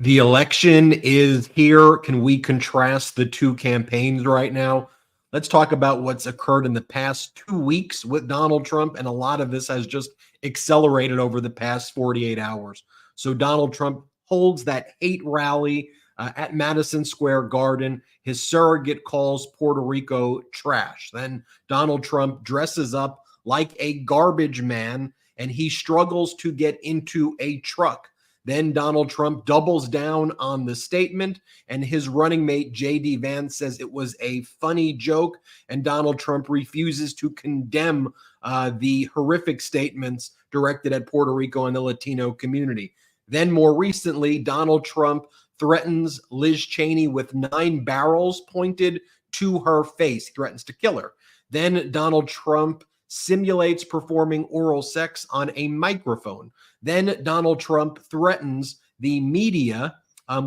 The election is here. Can we contrast the two campaigns right now? Let's talk about what's occurred in the past 2 weeks with Donald Trump, and a lot of this has just accelerated over the past 48 hours. So Donald Trump holds that hate rally at Madison Square Garden. His surrogate calls Puerto Rico trash. Then Donald Trump dresses up like a garbage man, and he struggles to get into a truck. Then Donald Trump doubles down on the statement, and his running mate, J.D. Vance, says it was a funny joke, and Donald Trump refuses to condemn the horrific statements directed at Puerto Rico and the Latino community. Then more recently, Donald Trump threatens Liz Cheney with 9 barrels pointed to her face. He threatens to kill her. Then Donald Trump simulates performing oral sex on a microphone. Then Donald Trump threatens the media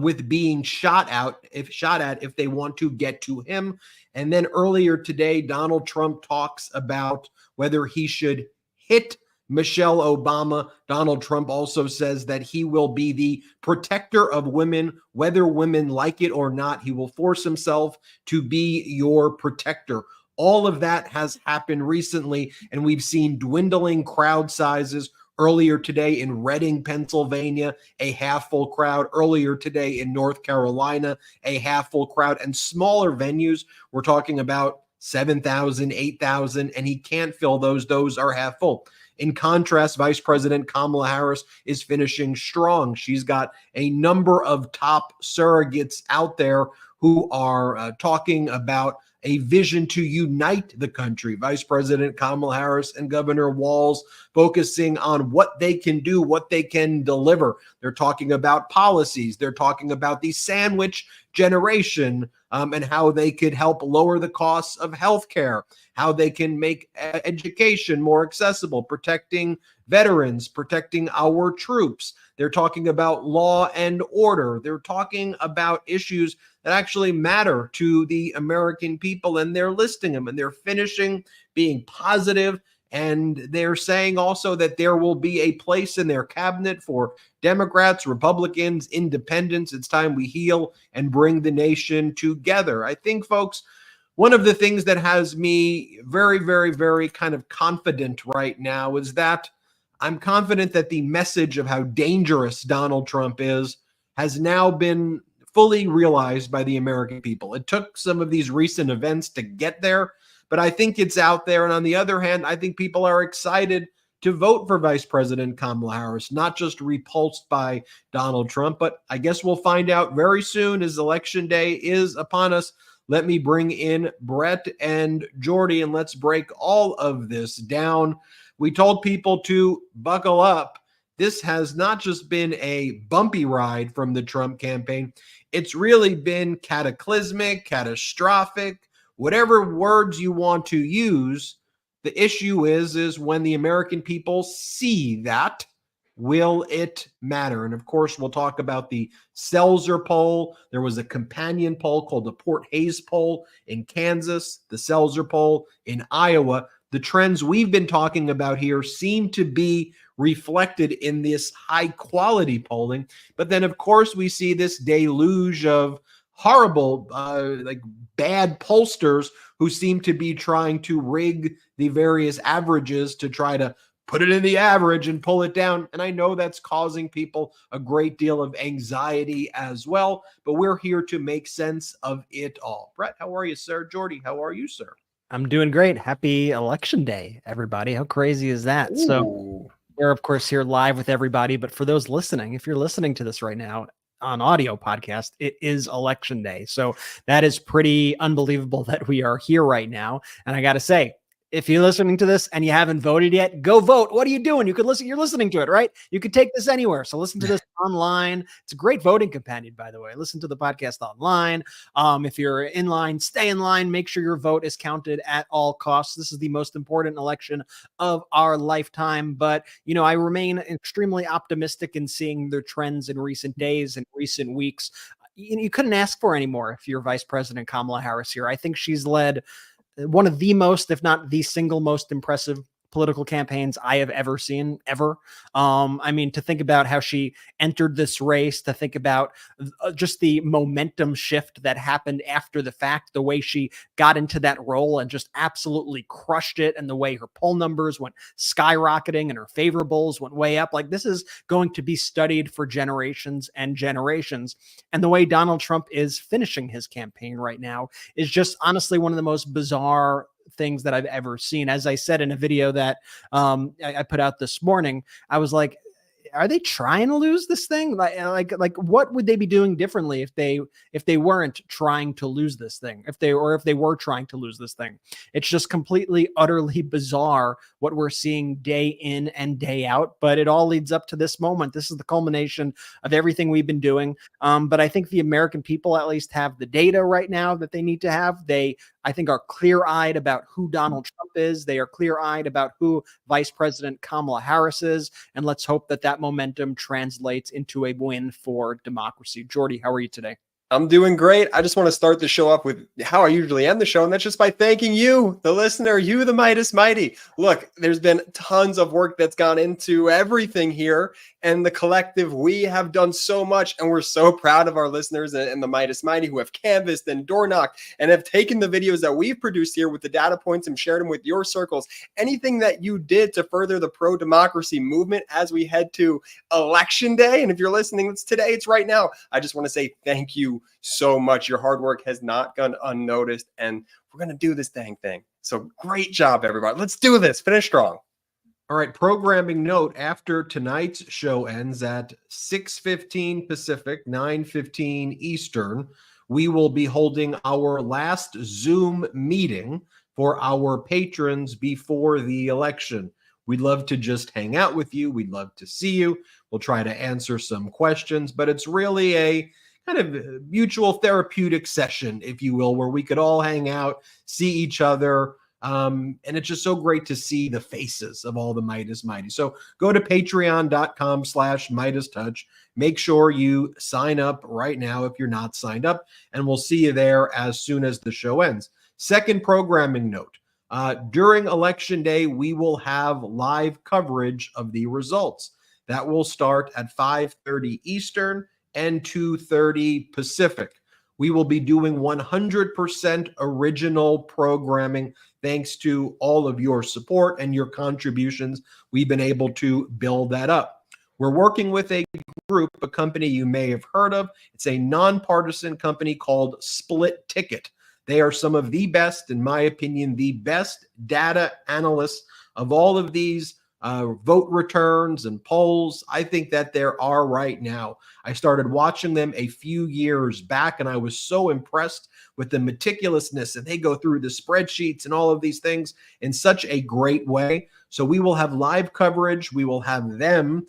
with being shot at if they want to get to him. And then earlier today, Donald Trump talks about whether he should hit Michelle Obama. Donald Trump also says that he will be the protector of women, whether women like it or not. He will force himself to be your protector. All of that has happened recently, and we've seen dwindling crowd sizes. Earlier today in Reading, Pennsylvania, a half-full crowd. Earlier today in North Carolina, a half-full crowd. And smaller venues, we're talking about 7,000, 8,000, and he can't fill those. Those are half full. In contrast, Vice President Kamala Harris is finishing strong. She's got a number of top surrogates out there who are talking about a vision to unite the country. Vice President Kamala Harris and Governor Walz focusing on what they can do, what they can deliver. They're talking about policies. They're talking about the sandwich generation and how they could help lower the costs of healthcare, how they can make education more accessible, protecting veterans, protecting our troops. They're talking about law and order. They're talking about issues that actually matter to the American people, and they're listing them, and they're finishing being positive. And they're saying also that there will be a place in their cabinet for Democrats, Republicans, independents. It's time we heal and bring the nation together. I think, folks, one of the things that has me very, very, very kind of confident right now is that I'm confident that the message of how dangerous Donald Trump is has now been fully realized by the American people. It took some of these recent events to get there, but I think it's out there. And on the other hand, I think people are excited to vote for Vice President Kamala Harris, not just repulsed by Donald Trump, but I guess we'll find out very soon as Election Day is upon us. Let me bring in Brett and Jordy, and let's break all of this down. We told people to buckle up. This has not just been a bumpy ride from the Trump campaign. It's really been cataclysmic, catastrophic, whatever words you want to use. The issue is when the American people see that, will it matter? And of course, we'll talk about the Selzer poll. There was a companion poll called the Port Hayes poll in Kansas, the Selzer poll in Iowa. The trends we've been talking about here seem to be reflected in this high quality polling. But then, of course, we see this deluge of horrible, bad pollsters who seem to be trying to rig the various averages to try to put it in the average and pull it down. And I know that's causing people a great deal of anxiety as well, but we're here to make sense of it all. Brett, how are you, sir? Jordy, how are you, sir? I'm doing great. Happy Election Day, everybody. How crazy is that? Ooh. So we're, of course, here live with everybody. But for those listening, if you're listening to this right now on audio podcast, it is Election Day. So that is pretty unbelievable that we are here right now. And I got to say, if you're listening to this and you haven't voted yet, go vote. What are you doing? You could listen. You're listening to it, right? You could take this anywhere. So listen to this online. It's a great voting companion, by the way. Listen to the podcast online. If you're in line, stay in line. Make sure your vote is counted at all costs. This is the most important election of our lifetime. But, I remain extremely optimistic in seeing the trends in recent days and recent weeks. You couldn't ask for any more if you're Vice President Kamala Harris here. I think she's led one of the most, if not the single most impressive political campaigns I have ever seen, ever. I mean, to think about how she entered this race, to think about just the momentum shift that happened after the fact, the way she got into that role and just absolutely crushed it, and the way her poll numbers went skyrocketing and her favorables went way up. Like, this is going to be studied for generations and generations. And the way Donald Trump is finishing his campaign right now is just honestly one of the most bizarre things that I've ever seen. As I said in a video that I put out this morning, I was like, are they trying to lose this thing? Like what would they be doing differently if they weren't trying to lose this thing? If they were trying to lose this thing? It's just completely, utterly bizarre what we're seeing day in and day out. But it all leads up to this moment. This is the culmination of everything we've been doing. But I think the American people at least have the data right now that they need to have. I think, are clear-eyed about who Donald Trump is. They are clear-eyed about who Vice President Kamala Harris is. And let's hope that that momentum translates into a win for democracy. Jordy, how are you today? I'm doing great. I just want to start the show off with how I usually end the show, and that's just by thanking you, the listener, you, the Meidas Mighty. Look, there's been tons of work that's gone into everything here, and the collective, we have done so much, and we're so proud of our listeners and the Meidas Mighty who have canvassed and door knocked and have taken the videos that we've produced here with the data points and shared them with your circles. Anything that you did to further the pro-democracy movement as we head to Election Day, and if you're listening, it's today, it's right now. I just want to say thank you so much. Your hard work has not gone unnoticed, and we're going to do this dang thing. So great job, everybody. Let's do this. Finish strong. All right, programming note, after tonight's show ends at 6:15 Pacific, 9:15 Eastern, we will be holding our last Zoom meeting for our patrons before the election. We'd love to just hang out with you. We'd love to see you. We'll try to answer some questions, but it's really a kind of mutual therapeutic session, if you will, where we could all hang out, see each other. And it's just so great to see the faces of all the Meidas Mighty. So go to patreon.com/MeidasTouch. Make sure you sign up right now if you're not signed up, and we'll see you there as soon as the show ends. Second programming note, during Election Day, we will have live coverage of the results. That will start at 5:30 Eastern and 2:30 Pacific. We will be doing 100% original programming thanks to all of your support and your contributions. We've been able to build that up. We're working with a group, a company you may have heard of. It's a nonpartisan company called Split Ticket. They are some of the best, in my opinion, the best data analysts of all of these vote returns and polls. I think that there are right now. I started watching them a few years back, and I was so impressed with the meticulousness, and they go through the spreadsheets and all of these things in such a great way. So we will have live coverage. We will have them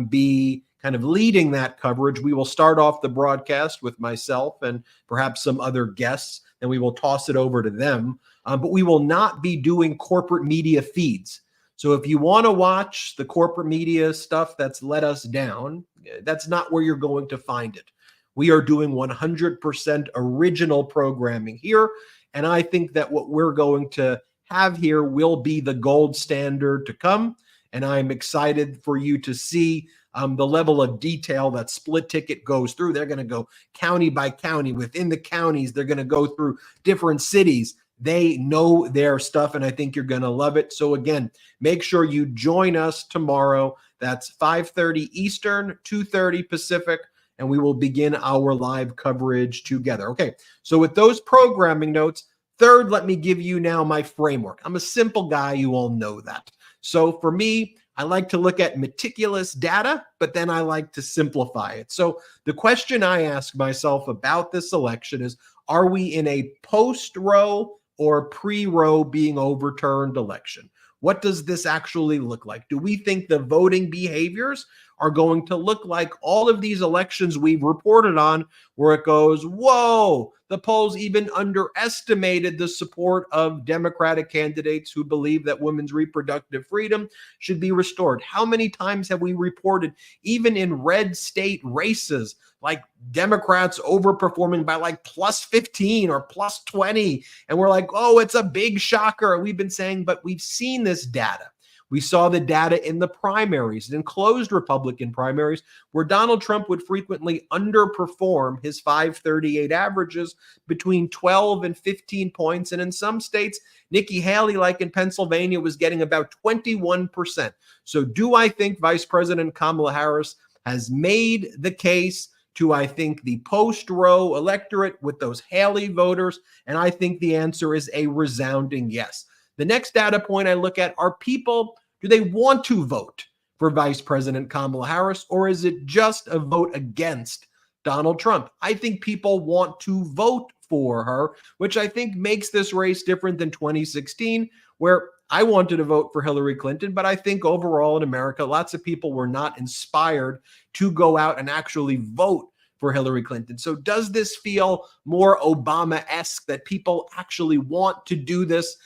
be kind of leading that coverage. We will start off the broadcast with myself and perhaps some other guests, and we will toss it over to them. But we will not be doing corporate media feeds. So if you want to watch the corporate media stuff that's let us down, that's not where you're going to find it. We are doing 100% original programming here. And I think that what we're going to have here will be the gold standard to come. And I'm excited for you to see the level of detail that Split Ticket goes through. They're going to go county by county. Within the counties, they're going to go through different cities. They know their stuff, and I think you're going to love it. So again, make sure you join us tomorrow. That's 5:30 Eastern, 2:30 Pacific, and we will begin our live coverage together. Okay, so with those programming notes, third, let me give you now my framework. I'm a simple guy. You all know that. So for me, I like to look at meticulous data, but then I like to simplify it. So the question I ask myself about this election is, are we in a post-Roe or pre-Roe being overturned election? What does this actually look like? Do we think the voting behaviors are going to look like all of these elections we've reported on, where it goes, whoa, the polls even underestimated the support of Democratic candidates who believe that women's reproductive freedom should be restored? How many times have we reported, even in red state races, like Democrats overperforming by like plus 15 or plus 20? And we're like, oh, it's a big shocker. We've been saying, but we've seen this data. We saw the data in the primaries, in closed Republican primaries, where Donald Trump would frequently underperform his 538 averages between 12 and 15 points. And in some states, Nikki Haley, like in Pennsylvania, was getting about 21%. So do I think Vice President Kamala Harris has made the case to, I think, the post-Roe electorate with those Haley voters? And I think the answer is a resounding yes. The next data point I look at are people, do they want to vote for Vice President Kamala Harris, or is it just a vote against Donald Trump? I think people want to vote for her, which I think makes this race different than 2016, where I wanted to vote for Hillary Clinton, but I think overall in America, lots of people were not inspired to go out and actually vote for Hillary Clinton. So does this feel more Obama-esque, that people actually want to do this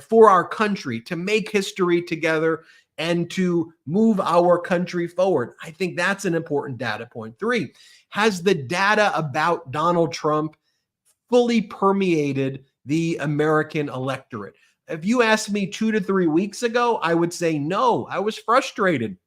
for our country, to make history together and to move our country forward? I think that's an important data point. 3, has the data about Donald Trump fully permeated the American electorate? If you asked me 2 to 3 weeks ago, I would say no. I was frustrated,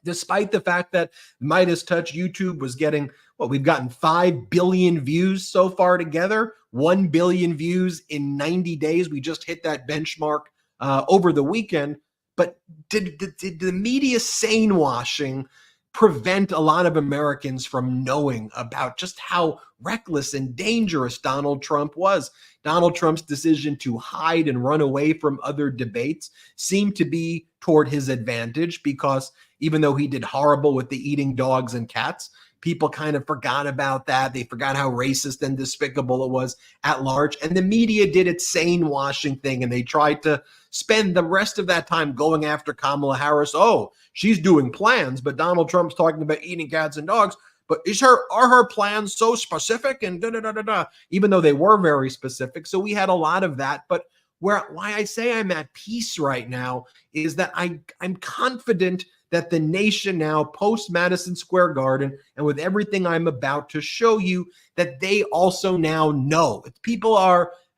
despite the fact that MeidasTouch YouTube was getting, we've gotten 5 billion views so far together, 1 billion views in 90 days. We just hit that benchmark over the weekend. But did the media sane washing prevent a lot of Americans from knowing about just how reckless and dangerous Donald Trump was? Donald Trump's decision to hide and run away from other debates seemed to be toward his advantage, because even though he did horrible with the eating dogs and cats, people kind of forgot about that. They forgot how racist and despicable it was at large. And the media did its sane washing thing, and they tried to spend the rest of that time going after Kamala Harris. Oh, she's doing plans, but Donald Trump's talking about eating cats and dogs. But are her plans so specific? And even though they were very specific. So we had a lot of that. But why I say I'm at peace right now is that I'm confident that the nation now, post Madison Square Garden, and with everything I'm about to show you, that they also now know. People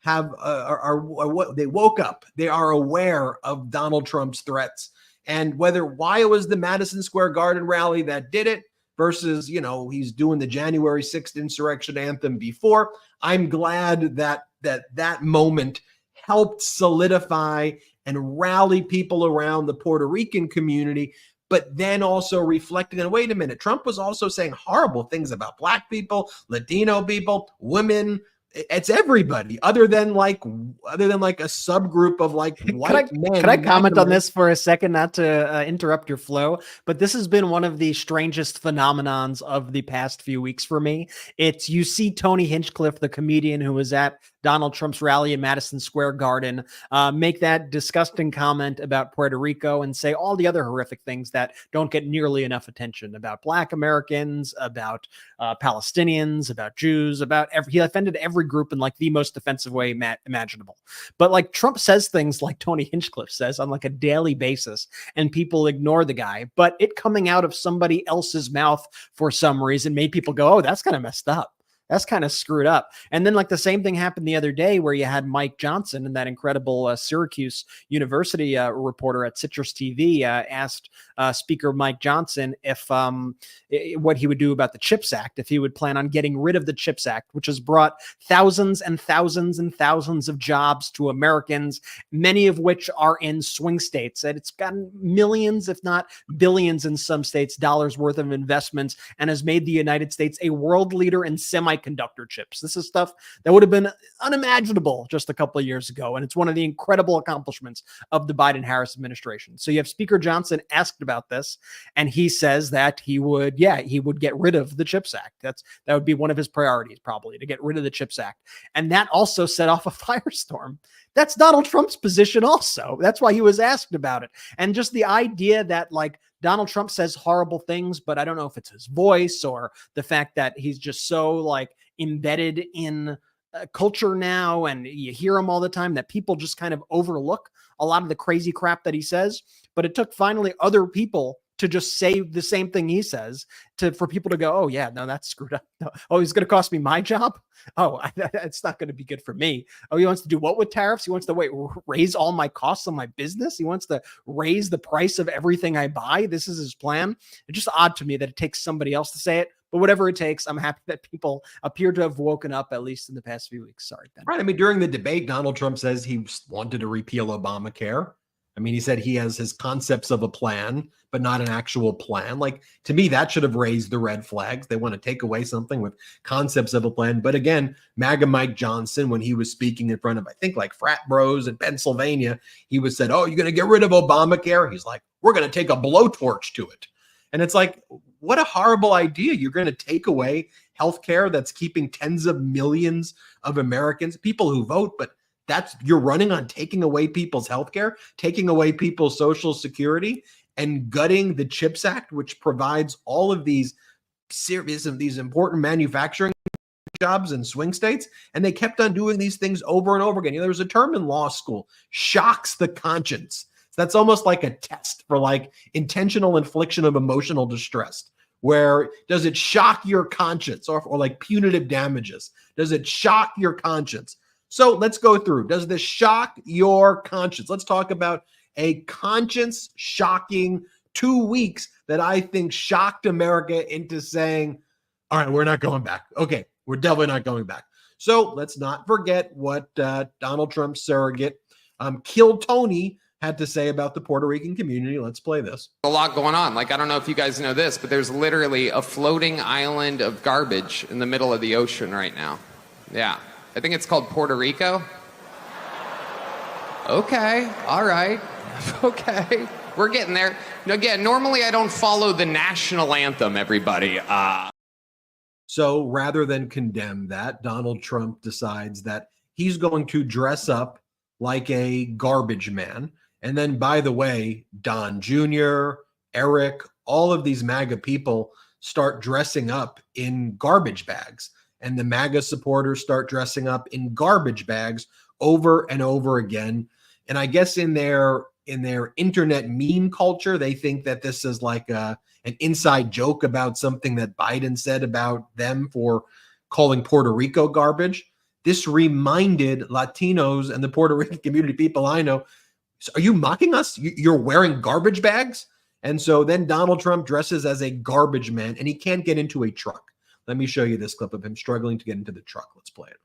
they woke up. They are aware of Donald Trump's threats. And why it was the Madison Square Garden rally that did it versus, he's doing the January 6th insurrection anthem before, I'm glad that moment helped solidify and rally people around the Puerto Rican community, but then also reflecting on, wait a minute, Trump was also saying horrible things about Black people, Latino people, women. It's everybody other than like a subgroup of like white men. Can I comment on this for a second, not to interrupt your flow, but this has been one of the strangest phenomenons of the past few weeks for me. You see Tony Hinchcliffe, the comedian who was at Donald Trump's rally in Madison Square Garden, make that disgusting comment about Puerto Rico and say all the other horrific things that don't get nearly enough attention about Black Americans, about Palestinians, about Jews, he offended every group in like the most offensive way imaginable. But like Trump says things like Tony Hinchcliffe says on like a daily basis, and people ignore the guy, but it coming out of somebody else's mouth for some reason made people go, oh, that's kind of messed up. That's kind of screwed up. And then like the same thing happened the other day where you had Mike Johnson, and that incredible Syracuse University reporter at Citrus TV asked Speaker Mike Johnson if what he would do about the CHIPS Act, if he would plan on getting rid of the CHIPS Act, which has brought thousands and thousands and thousands of jobs to Americans, many of which are in swing states. And it's gotten millions, if not billions in some states, dollars worth of investments, and has made the United States a world leader in semiconductor chips. This is stuff that would have been unimaginable just a couple of years ago. And it's one of the incredible accomplishments of the Biden-Harris administration. So you have Speaker Johnson asked about this, and he says that he would get rid of the CHIPS Act. That would be one of his priorities, probably, to get rid of the CHIPS Act. And that also set off a firestorm. That's Donald Trump's position also. That's why he was asked about it. And just the idea that like Donald Trump says horrible things, but I don't know if it's his voice or the fact that he's just so like embedded in culture now, and you hear him all the time, that people just kind of overlook a lot of the crazy crap that he says. But it took finally other people to just say the same thing he says for people to go, oh yeah, no, that's screwed up. No. Oh, he's going to cost me my job. Oh, it's not going to be good for me. Oh, he wants to do what with tariffs? He wants to raise all my costs on my business. He wants to raise the price of everything I buy. This is his plan. It's just odd to me that it takes somebody else to say it. But whatever it takes, I'm happy that people appear to have woken up, at least in the past few weeks. Sorry, Ben. Right. I mean, during the debate, Donald Trump says he wanted to repeal Obamacare. I mean, he said he has his concepts of a plan, but not an actual plan. Like, to me, that should have raised the red flags. They want to take away something with concepts of a plan. But again, MAGA Mike Johnson, when he was speaking in front of, I think, like frat bros in Pennsylvania, he was said, oh, you're going to get rid of Obamacare? He's like, we're going to take a blowtorch to it. And it's like, what a horrible idea. You're going to take away healthcare that's keeping tens of millions of Americans, people who vote, but you're running on taking away people's healthcare, taking away people's social security, and gutting the CHIPS Act, which provides all of these serious of these important manufacturing jobs in swing states. And they kept on doing these things over and over again. There was a term in law school, shocks the conscience. So that's almost like a test for like intentional infliction of emotional distress, where does it shock your conscience, or like punitive damages? Does it shock your conscience? So let's go through. Does this shock your conscience? Let's talk about a conscience shocking 2 weeks that I think shocked America into saying, all right, we're not going back. Okay, we're definitely not going back. So let's not forget what Donald Trump's surrogate, Kill Tony, had to say about the Puerto Rican community. Let's play this. A lot going on. Like, I don't know if you guys know this, but there's literally a floating island of garbage in the middle of the ocean right now. Yeah. I think it's called Puerto Rico. Okay. All right. Okay. We're getting there. Again, normally I don't follow the national anthem, everybody. So rather than condemn that, Donald Trump decides that he's going to dress up like a garbage man. And then, by the way, Don Jr., Eric, all of these MAGA people start dressing up in garbage bags. And the MAGA supporters start dressing up in garbage bags over and over again. And I guess in their internet meme culture, they think that this is like an inside joke about something that Biden said about them for calling Puerto Rico garbage. This reminded Latinos and the Puerto Rican community, people I know, are you mocking us? You're wearing garbage bags? And so then Donald Trump dresses as a garbage man, and he can't get into a truck. Let me show you this clip of him struggling to get into the truck. Let's play it.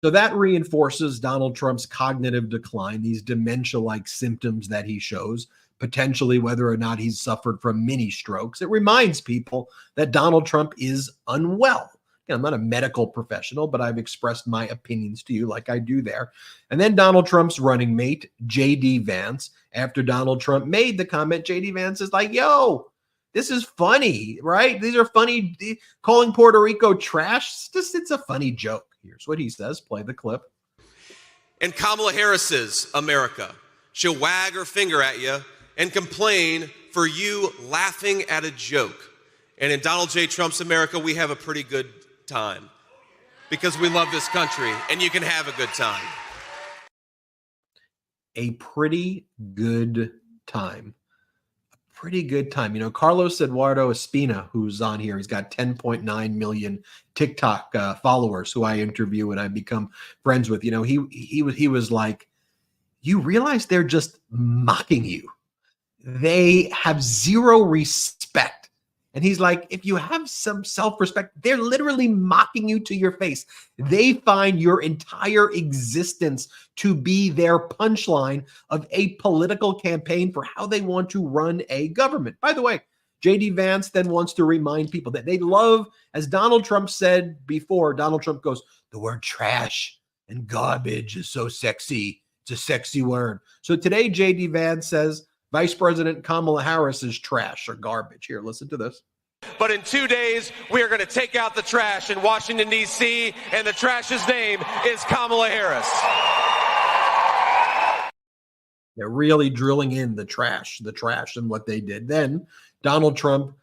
So that reinforces Donald Trump's cognitive decline, these dementia-like symptoms that he shows, potentially whether or not he's suffered from mini strokes. It reminds people that Donald Trump is unwell. Again, I'm not a medical professional, but I've expressed my opinions to you like I do there. And then Donald Trump's running mate, J.D. Vance, after Donald Trump made the comment, J.D. Vance is like, yo, this is funny, right? These are funny. Calling Puerto Rico trash, it's a funny joke. Here's what he says. Play the clip. In Kamala Harris's America, she'll wag her finger at you and complain for you laughing at a joke. And in Donald J. Trump's America, we have a pretty good time because we love this country, and you can have a good time. A pretty good time. A pretty good time. You know, Carlos Eduardo Espina, who's on here, he's got 10.9 million TikTok followers who I interview and I become friends with. You know, he was like, you realize they're just mocking you. They have zero respect. And he's like, if you have some self-respect, they're literally mocking you to your face. They find your entire existence to be their punchline of a political campaign for how they want to run a government. By the way, J.D. Vance then wants to remind people that they love, as Donald Trump said before, Donald Trump goes, the word trash and garbage is so sexy. It's a sexy word. So today, J.D. Vance says, Vice President Kamala Harris is trash or garbage. Here, listen to this. But in 2 days, we are going to take out the trash in Washington, D.C., and the trash's name is Kamala Harris. They're really drilling in the trash and what they did. Then Donald Trump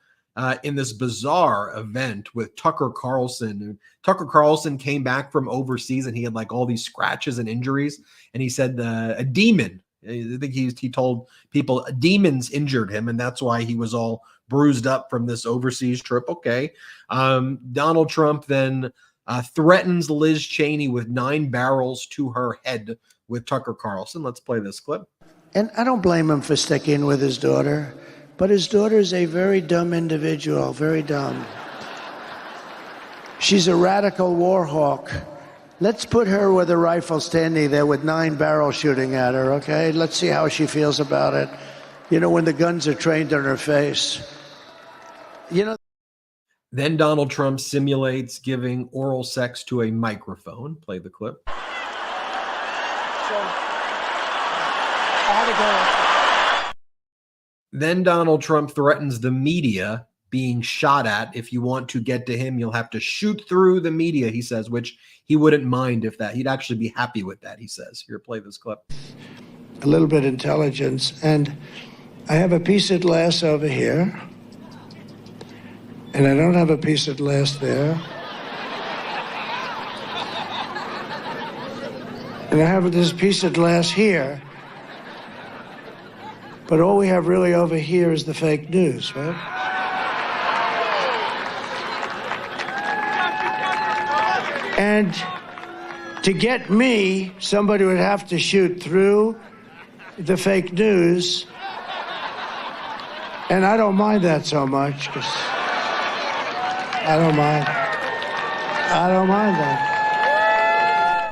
in this bizarre event with Tucker Carlson. Tucker Carlson came back from overseas and he had like all these scratches and injuries. And he said a demon, I think he told people demons injured him. And that's why he was all bruised up from this overseas trip. Okay. Donald Trump then threatens Liz Cheney with 9 barrels to her head with Tucker Carlson. Let's play this clip. And I don't blame him for sticking with his daughter, but his daughter is a very dumb individual, very dumb. She's a radical war hawk. Let's put her with a rifle standing there with 9 barrels shooting at her, okay? Let's see how she feels about it. You know, when the guns are trained on her face. You know. Then Donald Trump simulates giving oral sex to a microphone. Play the clip. Then Donald Trump threatens the media being shot at. If you want to get to him, you'll have to shoot through the media, he says, which he wouldn't mind if that. He'd actually be happy with that, he says. Here, play this clip. A little bit of intelligence. And I have a piece of glass over here. And I don't have a piece of glass there. And I have this piece of glass here. But all we have really over here is the fake news, right? And to get me, somebody would have to shoot through the fake news. And I don't mind that so much, because I don't mind that.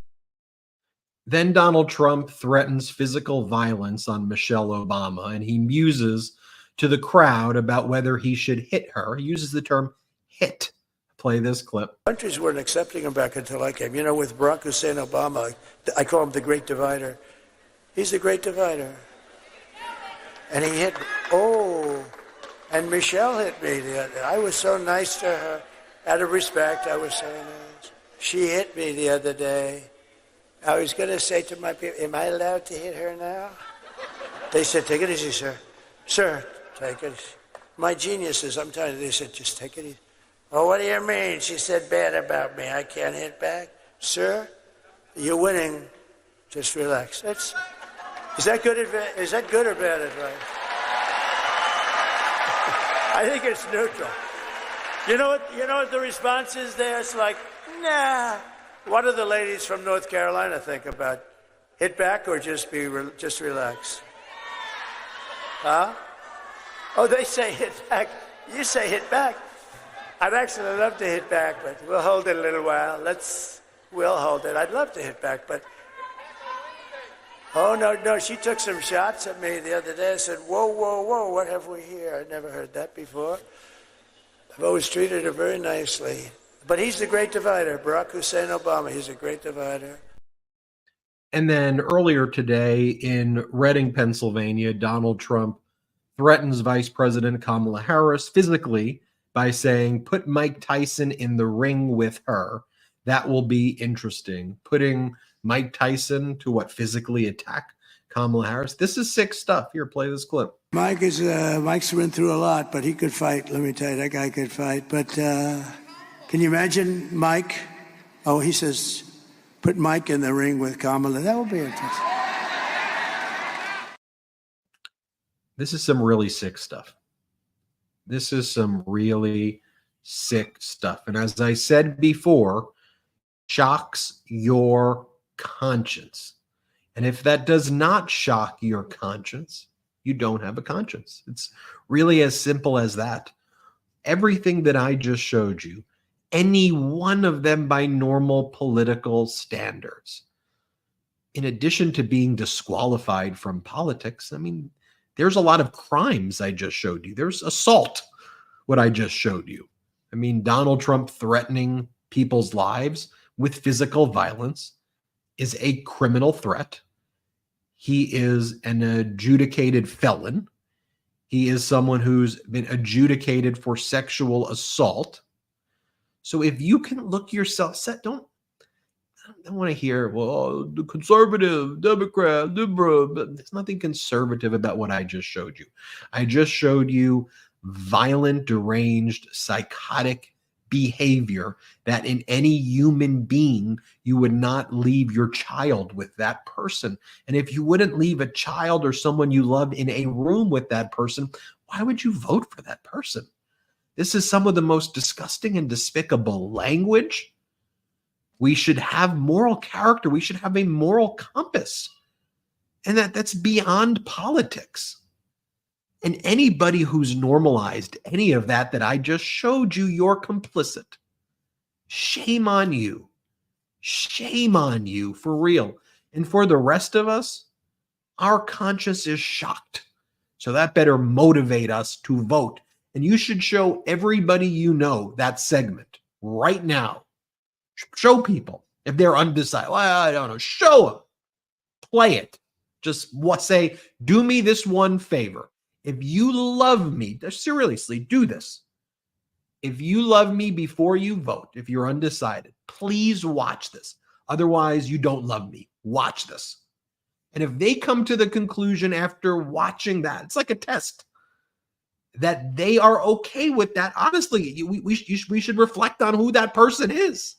Then Donald Trump threatens physical violence on Michelle Obama, and he muses to the crowd about whether he should hit her. He uses the term hit. Play this clip. Countries weren't accepting him back until I came. You know, with Barack Hussein Obama, I call him the Great Divider. He's the Great Divider. And he hit, and Michelle hit me. I was so nice to her. Out of respect, I was so nice. She hit me the other day. I was going to say to my people, am I allowed to hit her now? They said, take it easy, sir. Sir, take it easy. My geniuses, I'm telling you, they said, just take it easy. Oh, what do you mean? She said bad about me. I can't hit back. Sir, you're winning. Just relax. Is that good advice? Is that good or bad advice? I think it's neutral. You know what the response is there? It's like, nah. What do the ladies from North Carolina think about hit back or just relax? Huh? Oh, they say hit back. You say hit back. I'd actually love to hit back, but we'll hold it a little while. We'll hold it. I'd love to hit back, but oh no, she took some shots at me the other day. I said, whoa, what have we here? I'd never heard that before. I've always treated her very nicely. But he's the great divider. Barack Hussein Obama, he's a great divider. And then earlier today in Reading, Pennsylvania, Donald Trump threatens Vice President Kamala Harris physically by saying, put Mike Tyson in the ring with her. That will be interesting. Putting Mike Tyson to physically attack Kamala Harris. This is sick stuff. Here, play this clip. Mike's been through a lot, but he could fight. Let me tell you, that guy could fight. But can you imagine Mike? Oh, he says, put Mike in the ring with Kamala. That would be interesting. This is some really sick stuff. This is some really sick stuff. And as I said before, shocks your conscience. And if that does not shock your conscience, you don't have a conscience. It's really as simple as that. Everything that I just showed you, any one of them by normal political standards, in addition to being disqualified from politics, I mean, there's a lot of crimes I just showed you. There's assault, what I just showed you. I mean, Donald Trump threatening people's lives with physical violence is a criminal threat. He is an adjudicated felon. He is someone who's been adjudicated for sexual assault. So if you can look yourself set, I don't want to hear, well, the conservative, Democrat, liberal, but there's nothing conservative about what I just showed you. I just showed you violent, deranged, psychotic behavior that in any human being, you would not leave your child with that person. And if you wouldn't leave a child or someone you love in a room with that person, why would you vote for that person? This is some of the most disgusting and despicable language. We should have moral character. We should have a moral compass. And that's beyond politics. And anybody who's normalized any of that I just showed you, you're complicit. Shame on you. Shame on you, for real. And for the rest of us, our conscience is shocked. So that better motivate us to vote. And you should show everybody you know that segment right now. Show people if they're undecided. Well, I don't know. Show them. Play it. Just say, do me this one favor. If you love me, seriously, do this. If you love me before you vote, if you're undecided, please watch this. Otherwise, you don't love me. Watch this. And if they come to the conclusion after watching that, it's like a test, that they are okay with that, honestly, we should reflect on who that person is.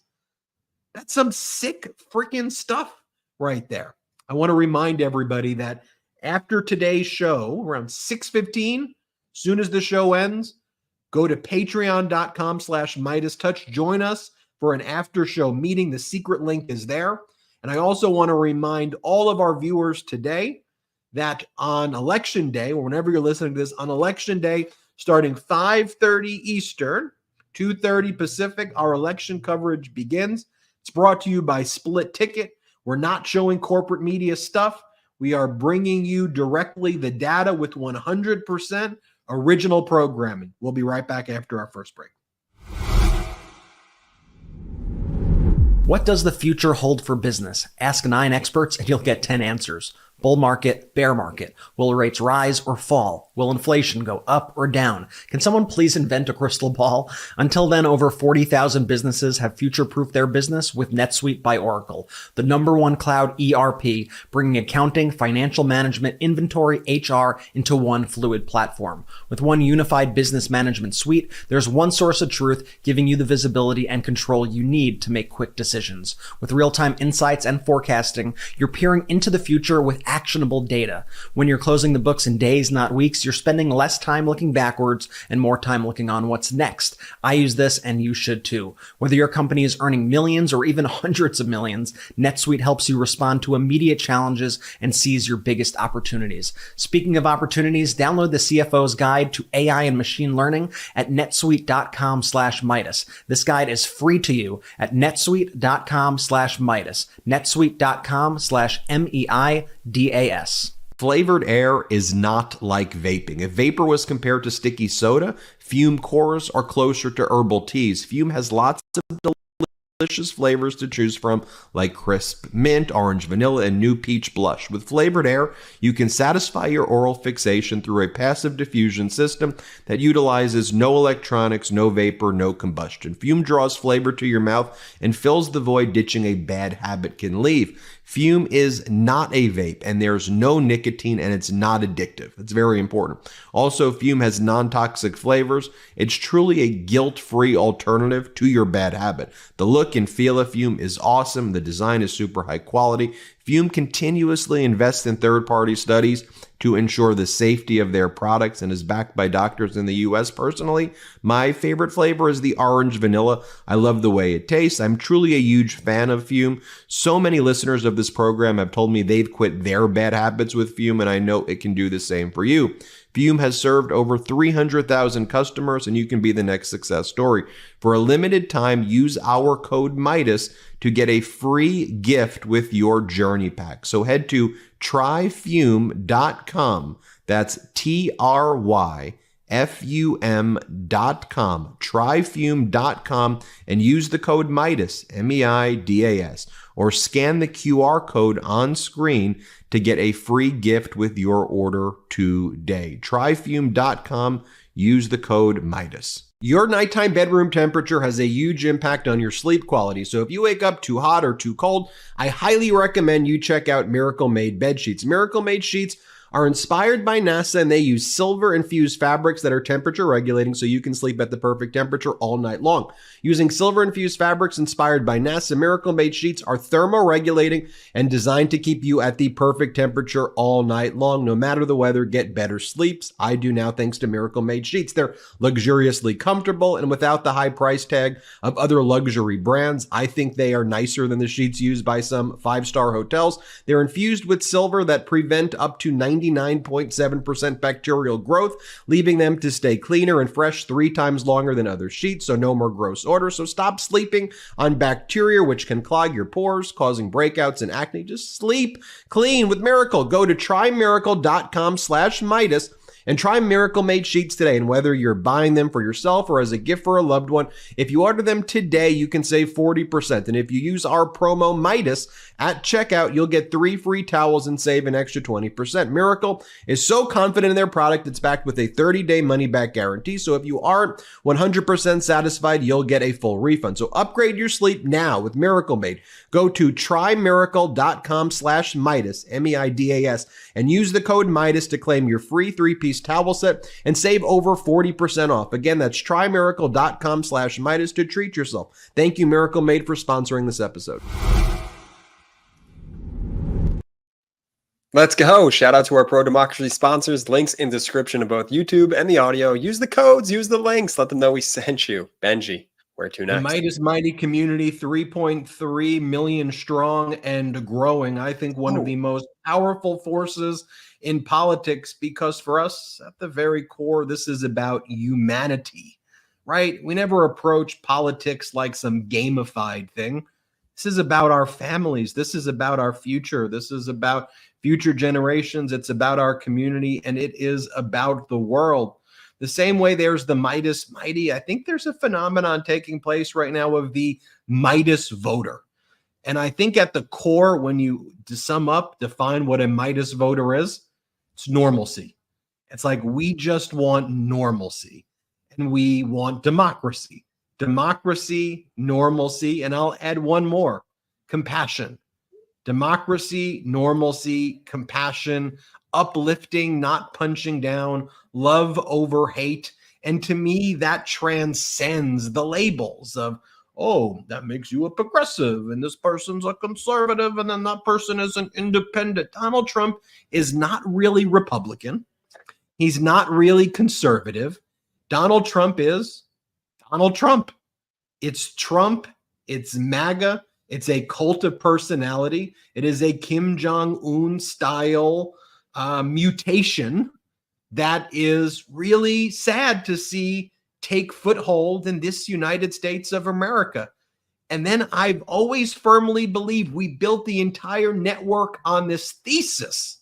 That's some sick freaking stuff right there. I want to remind everybody that after today's show, around 6:15, soon as the show ends, go to patreon.com/MeidasTouch. Join us for an after show meeting. The secret link is there. And I also want to remind all of our viewers today that on election day, or whenever you're listening to this, on election day, starting 5:30 Eastern, 2:30 Pacific, our election coverage begins. It's brought to you by Split Ticket. We're not showing corporate media stuff. We are bringing you directly the data with 100% original programming. We'll be right back after our first break. What does the future hold for business? Ask 9 experts and you'll get 10 answers. Bull market, bear market. Will rates rise or fall? Will inflation go up or down? Can someone please invent a crystal ball? Until then, over 40,000 businesses have future-proofed their business with NetSuite by Oracle, the #1 cloud ERP, bringing accounting, financial management, inventory, HR into one fluid platform. With one unified business management suite, there's one source of truth giving you the visibility and control you need to make quick decisions. With real-time insights and forecasting, you're peering into the future with actionable data. When you're closing the books in days, not weeks, you're spending less time looking backwards and more time looking on what's next. I use this and you should too. Whether your company is earning millions or even hundreds of millions, NetSuite helps you respond to immediate challenges and seize your biggest opportunities. Speaking of opportunities, download the CFO's Guide to AI and Machine Learning at netsuite.com/Meidas. This guide is free to you at netsuite.com/Meidas. netsuite.com/MEIDAS. Flavored air is not like vaping. If vapor was compared to sticky soda, fume cores are closer to herbal teas. Fume has lots of delicious flavors to choose from, like crisp mint, orange vanilla, and new peach blush. With flavored air, you can satisfy your oral fixation through a passive diffusion system that utilizes no electronics, no vapor, no combustion. Fume draws flavor to your mouth and fills the void ditching a bad habit can leave. Fume is not a vape, and there's no nicotine, and it's not addictive. It's very important. Also, Fume has non-toxic flavors. It's truly a guilt-free alternative to your bad habit. The look and feel of Fume is awesome. The design is super high quality. Fume continuously invests in third-party studies to ensure the safety of their products and is backed by doctors in the US. Personally, my favorite flavor is the orange vanilla. I love the way it tastes. I'm truly a huge fan of Fume. So many listeners of this program have told me they've quit their bad habits with Fume, and I know it can do the same for you. Fume has served over 300,000 customers, and you can be the next success story. For a limited time, use our code Meidas to get a free gift with your journey pack. So head to tryfume.com. That's tryfum.com. Tryfume.com and use the code Meidas, MEIDAS, or scan the QR code on screen to get a free gift with your order today. Tryfume.com. Use the code Meidas. Your nighttime bedroom temperature has a huge impact on your sleep quality. So if you wake up too hot or too cold, I highly recommend you check out Miracle Made bed sheets. Miracle Made sheets are inspired by NASA, and they use silver-infused fabrics that are temperature regulating so you can sleep at the perfect temperature all night long. Using silver-infused fabrics inspired by NASA, Miracle Made sheets are thermoregulating and designed to keep you at the perfect temperature all night long. No matter the weather, get better sleeps. I do now thanks to Miracle Made sheets. They're luxuriously comfortable, and without the high price tag of other luxury brands, I think they are nicer than the sheets used by some five-star hotels. They're infused with silver that prevent up to 99.7% bacterial growth, leaving them to stay cleaner and fresh 3 times longer than other sheets, so no more gross odor. So stop sleeping on bacteria, which can clog your pores, causing breakouts and acne. Just sleep clean with Miracle. Go to trymiracle.com/Meidas and try Miracle Made sheets today. And whether you're buying them for yourself or as a gift for a loved one, if you order them today, you can save 40%. And if you use our promo Meidas at checkout, you'll get 3 free towels and save an extra 20%. Miracle is so confident in their product, it's backed with a 30-day money-back guarantee. So if you aren't 100% satisfied, you'll get a full refund. So upgrade your sleep now with Miracle Made. Go to trymiracle.com/Meidas, M-E-I-D-A-S, and use the code Meidas to claim your free 3-piece towel set and save over 40% off. Again, that's trymiracle.com/Meidas to treat yourself. Thank you, Miracle Made, for sponsoring this episode. Let's go. Shout out to our pro-democracy sponsors. Links in description of both YouTube and the audio. Use the codes, use the links. Let them know we sent you. Benji, where to next? The Meidas Mighty community, 3.3 million strong and growing. I think one of the most powerful forces in politics, because for us, at the very core, this is about humanity, right? We never approach politics like some gamified thing. This is about our families. This is about our future. This is about future generations. It's about our community, and it is about the world. The same way there's the Meidas Mighty, I think there's a phenomenon taking place right now of the Meidas voter. And I think at the core, when you, to sum up, define what a Meidas voter is, it's normalcy. It's like we just want normalcy, and we want democracy. Democracy, normalcy, and I'll add one more, compassion. Democracy, normalcy, compassion, uplifting, not punching down, love over hate. And to me, that transcends the labels of, oh, that makes you a progressive, and this person's a conservative, and then that person is an independent. Donald Trump is not really Republican. He's not really conservative. Donald Trump is Donald Trump. It's Trump. It's MAGA. It's a cult of personality. It is a Kim Jong-un style mutation that is really sad to see take foothold in this United States of America. And then I've always firmly believed we built the entire network on this thesis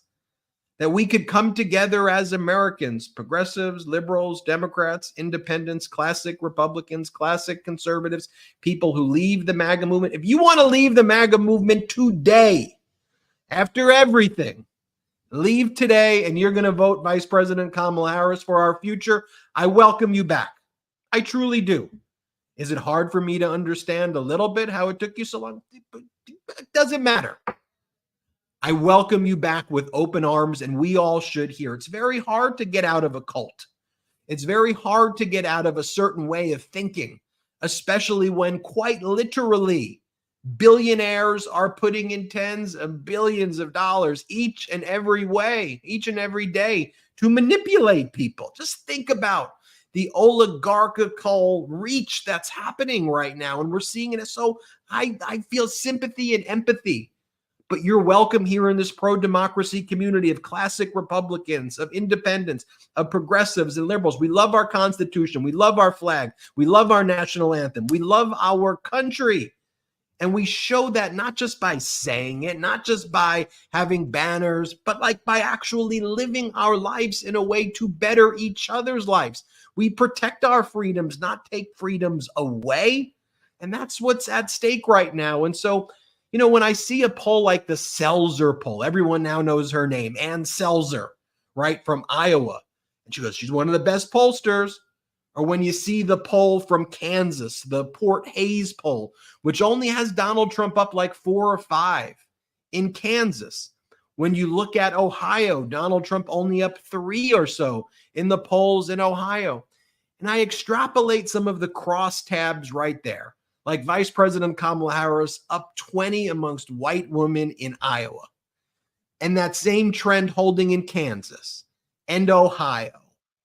that we could come together as Americans, progressives, liberals, Democrats, independents, classic Republicans, classic conservatives, people who leave the MAGA movement. If you want to leave the MAGA movement today, after everything, leave today and you're going to vote Vice President Kamala Harris for our future, I welcome you back. I truly do. Is it hard for me to understand a little bit how it took you so long? It doesn't matter. I welcome you back with open arms, and we all should here. It's very hard to get out of a cult. It's very hard to get out of a certain way of thinking, especially when quite literally billionaires are putting in tens of billions of dollars each and every day to manipulate people. Just think about the oligarchical reach that's happening right now, and we're seeing it. So I feel sympathy and empathy. But you're welcome here in this pro-democracy community of classic Republicans, of independents, of progressives and liberals. We love our Constitution. We love our flag. We love our national anthem. We love our country. And we show that not just by saying it, not just by having banners, but like by actually living our lives in a way to better each other's lives. We protect our freedoms, not take freedoms away. And that's what's at stake right now. And so, you know, when I see a poll like the Selzer poll, everyone now knows her name, Ann Selzer, right, from Iowa. And she goes, she's one of the best pollsters. Or when you see the poll from Kansas, the Port Hayes poll, which only has Donald Trump up like 4 or 5 in Kansas. When you look at Ohio, Donald Trump only up 3 or so in the polls in Ohio. And I extrapolate some of the crosstabs right there, like Vice President Kamala Harris up 20 amongst white women in Iowa. And that same trend holding in Kansas and Ohio,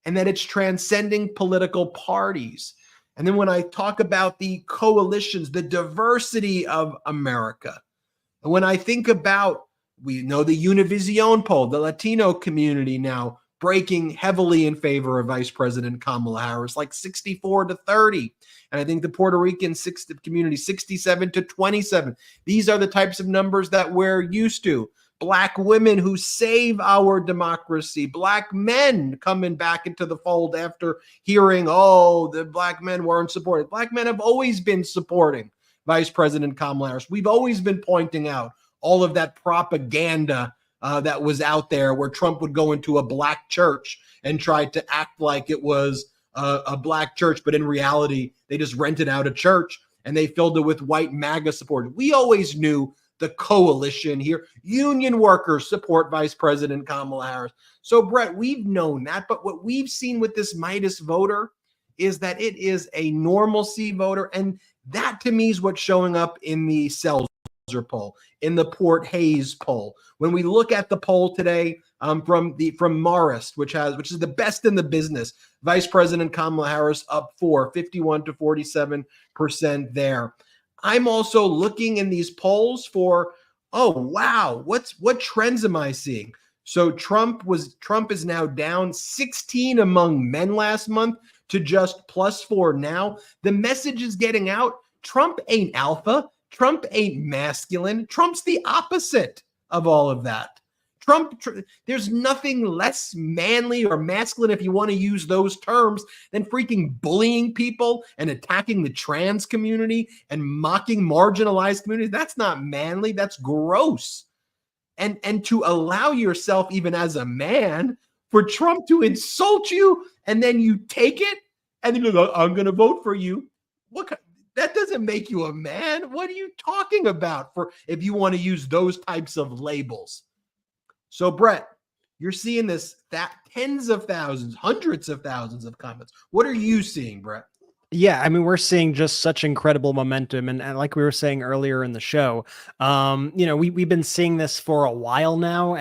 and that it's transcending political parties. And then when I talk about the coalitions, the diversity of America, and when I think about, we know the Univision poll, the Latino community now breaking heavily in favor of Vice President Kamala Harris, like 64-30. And I think the Puerto Rican community, 67-27. These are the types of numbers that we're used to. Black women who save our democracy, Black men coming back into the fold after hearing, oh, the Black men weren't supported. Black men have always been supporting Vice President Kamala Harris. We've always been pointing out all of that propaganda that was out there where Trump would go into a Black church and try to act like it was a Black church, but in reality, they just rented out a church and they filled it with white MAGA supporters. We always knew the coalition here. Union workers support Vice President Kamala Harris. So, Brett, we've known that, but what we've seen with this Meidas voter is that it is a normalcy voter, and that to me is what's showing up in the Selzer poll, in the Port Hayes poll. When we look at the poll today from Marist, which is the best in the business, Vice President Kamala Harris up 51-47% there. I'm also looking in these polls for, oh wow, what trends am I seeing? So Trump is now down 16 among men last month to just +4 now. The message is getting out. Trump ain't alpha. Trump ain't masculine. Trump's the opposite of all of that. There's nothing less manly or masculine, if you want to use those terms, than freaking bullying people and attacking the trans community and mocking marginalized communities. That's not manly. That's gross. And to allow yourself, even as a man, for Trump to insult you and then you take it and then you go, I'm going to vote for you. That doesn't make you a man. What are you talking about if you want to use those types of labels? So, Brett, you're seeing that tens of thousands, hundreds of thousands of comments. What are you seeing, Brett? Yeah, I mean, we're seeing just such incredible momentum. And like we were saying earlier in the show, we've been seeing this for a while now.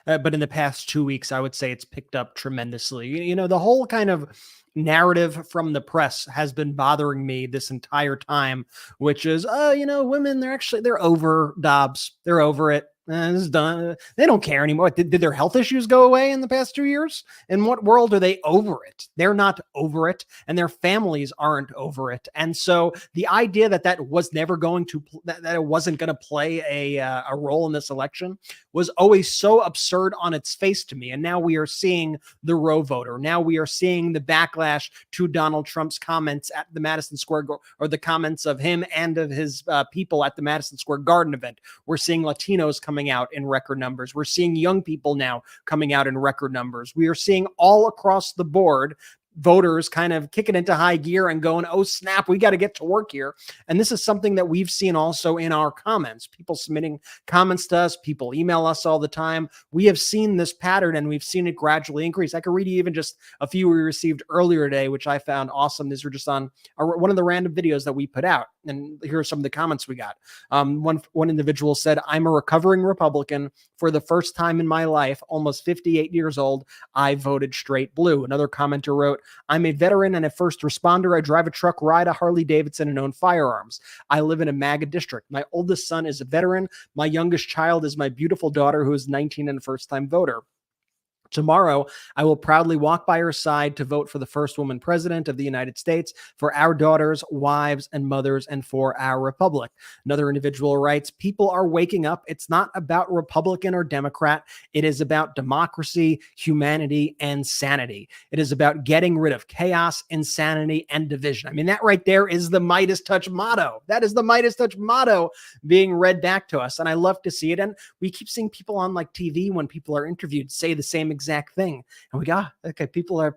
But in the past 2 weeks, I would say it's picked up tremendously. The whole kind of narrative from the press has been bothering me this entire time, which is, women, they're over Dobbs. They're over it. This is done. They don't care anymore. Did their health issues go away in the past 2 years? In what world are they over it? They're not over it, and their families aren't over it. And so the idea that was never going to, that it wasn't going to play a role in this election was always so absurd on its face to me. And now we are seeing the Roe voter. Now we are seeing the backlash to Donald Trump's comments at the Madison Square, or the comments of him and of his people at the Madison Square Garden event. We're seeing Latinos coming out in record numbers. We're seeing young people now coming out in record numbers. We are seeing all across the board voters kind of kicking into high gear and going, oh snap, we got to get to work here. And this is something that we've seen also in our comments, people submitting comments to us, people email us all the time. We have seen this pattern and we've seen it gradually increase. I could read you even just a few we received earlier today, which I found awesome. These were just on one of the random videos that we put out. And here are some of the comments we got. One individual said, I'm a recovering Republican. For the first time in my life, almost 58 years old, I voted straight blue. Another commenter wrote, I'm a veteran and a first responder. I drive a truck, ride a Harley Davidson, and own firearms. I live in a MAGA district. My oldest son is a veteran. My youngest child is my beautiful daughter, who is 19 and a first-time voter. Tomorrow, I will proudly walk by her side to vote for the first woman president of the United States, for our daughters, wives, and mothers, and for our republic. Another individual writes, people are waking up. It's not about Republican or Democrat. It is about democracy, humanity, and sanity. It is about getting rid of chaos, insanity, and division. I mean, that right there is the MeidasTouch motto. That is the MeidasTouch motto being read back to us. And I love to see it. And we keep seeing people on like TV when people are interviewed say the same exact thing. And we go, okay, people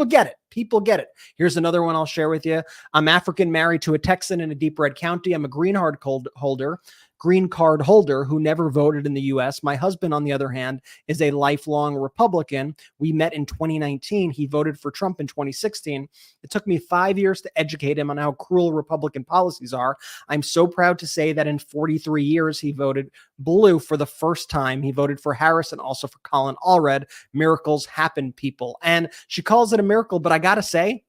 get it. People get it. Here's another one I'll share with you. I'm African, married to a Texan in a deep red county. I'm a green card holder. green card holder who never voted in the US. My husband, on the other hand, is a lifelong Republican. We met in 2019. He voted for Trump in 2016. It took me 5 years to educate him on how cruel Republican policies are. I'm so proud to say that in 43 years, he voted blue for the first time. He voted for Harris and also for Colin Allred. Miracles happen, people. And she calls it a miracle, but I gotta say,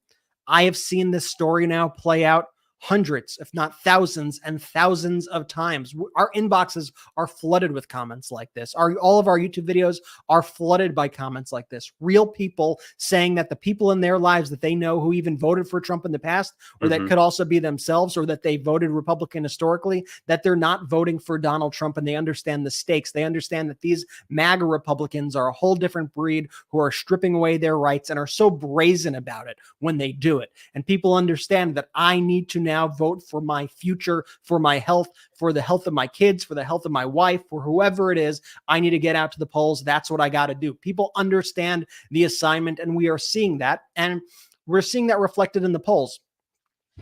I have seen this story now play out hundreds, if not thousands and thousands of times. Our inboxes are flooded with comments like this. All of our YouTube videos are flooded by comments like this. Real people saying that the people in their lives that they know who even voted for Trump in the past, or that could also be themselves, or that they voted Republican historically, that they're not voting for Donald Trump, and they understand the stakes. They understand that these MAGA Republicans are a whole different breed who are stripping away their rights and are so brazen about it when they do it. And people understand that I need to now vote for my future, for my health, for the health of my kids, for the health of my wife, for whoever it is. I need to get out to the polls. That's what I got to do. People understand the assignment, and we are seeing that. And we're seeing that reflected in the polls.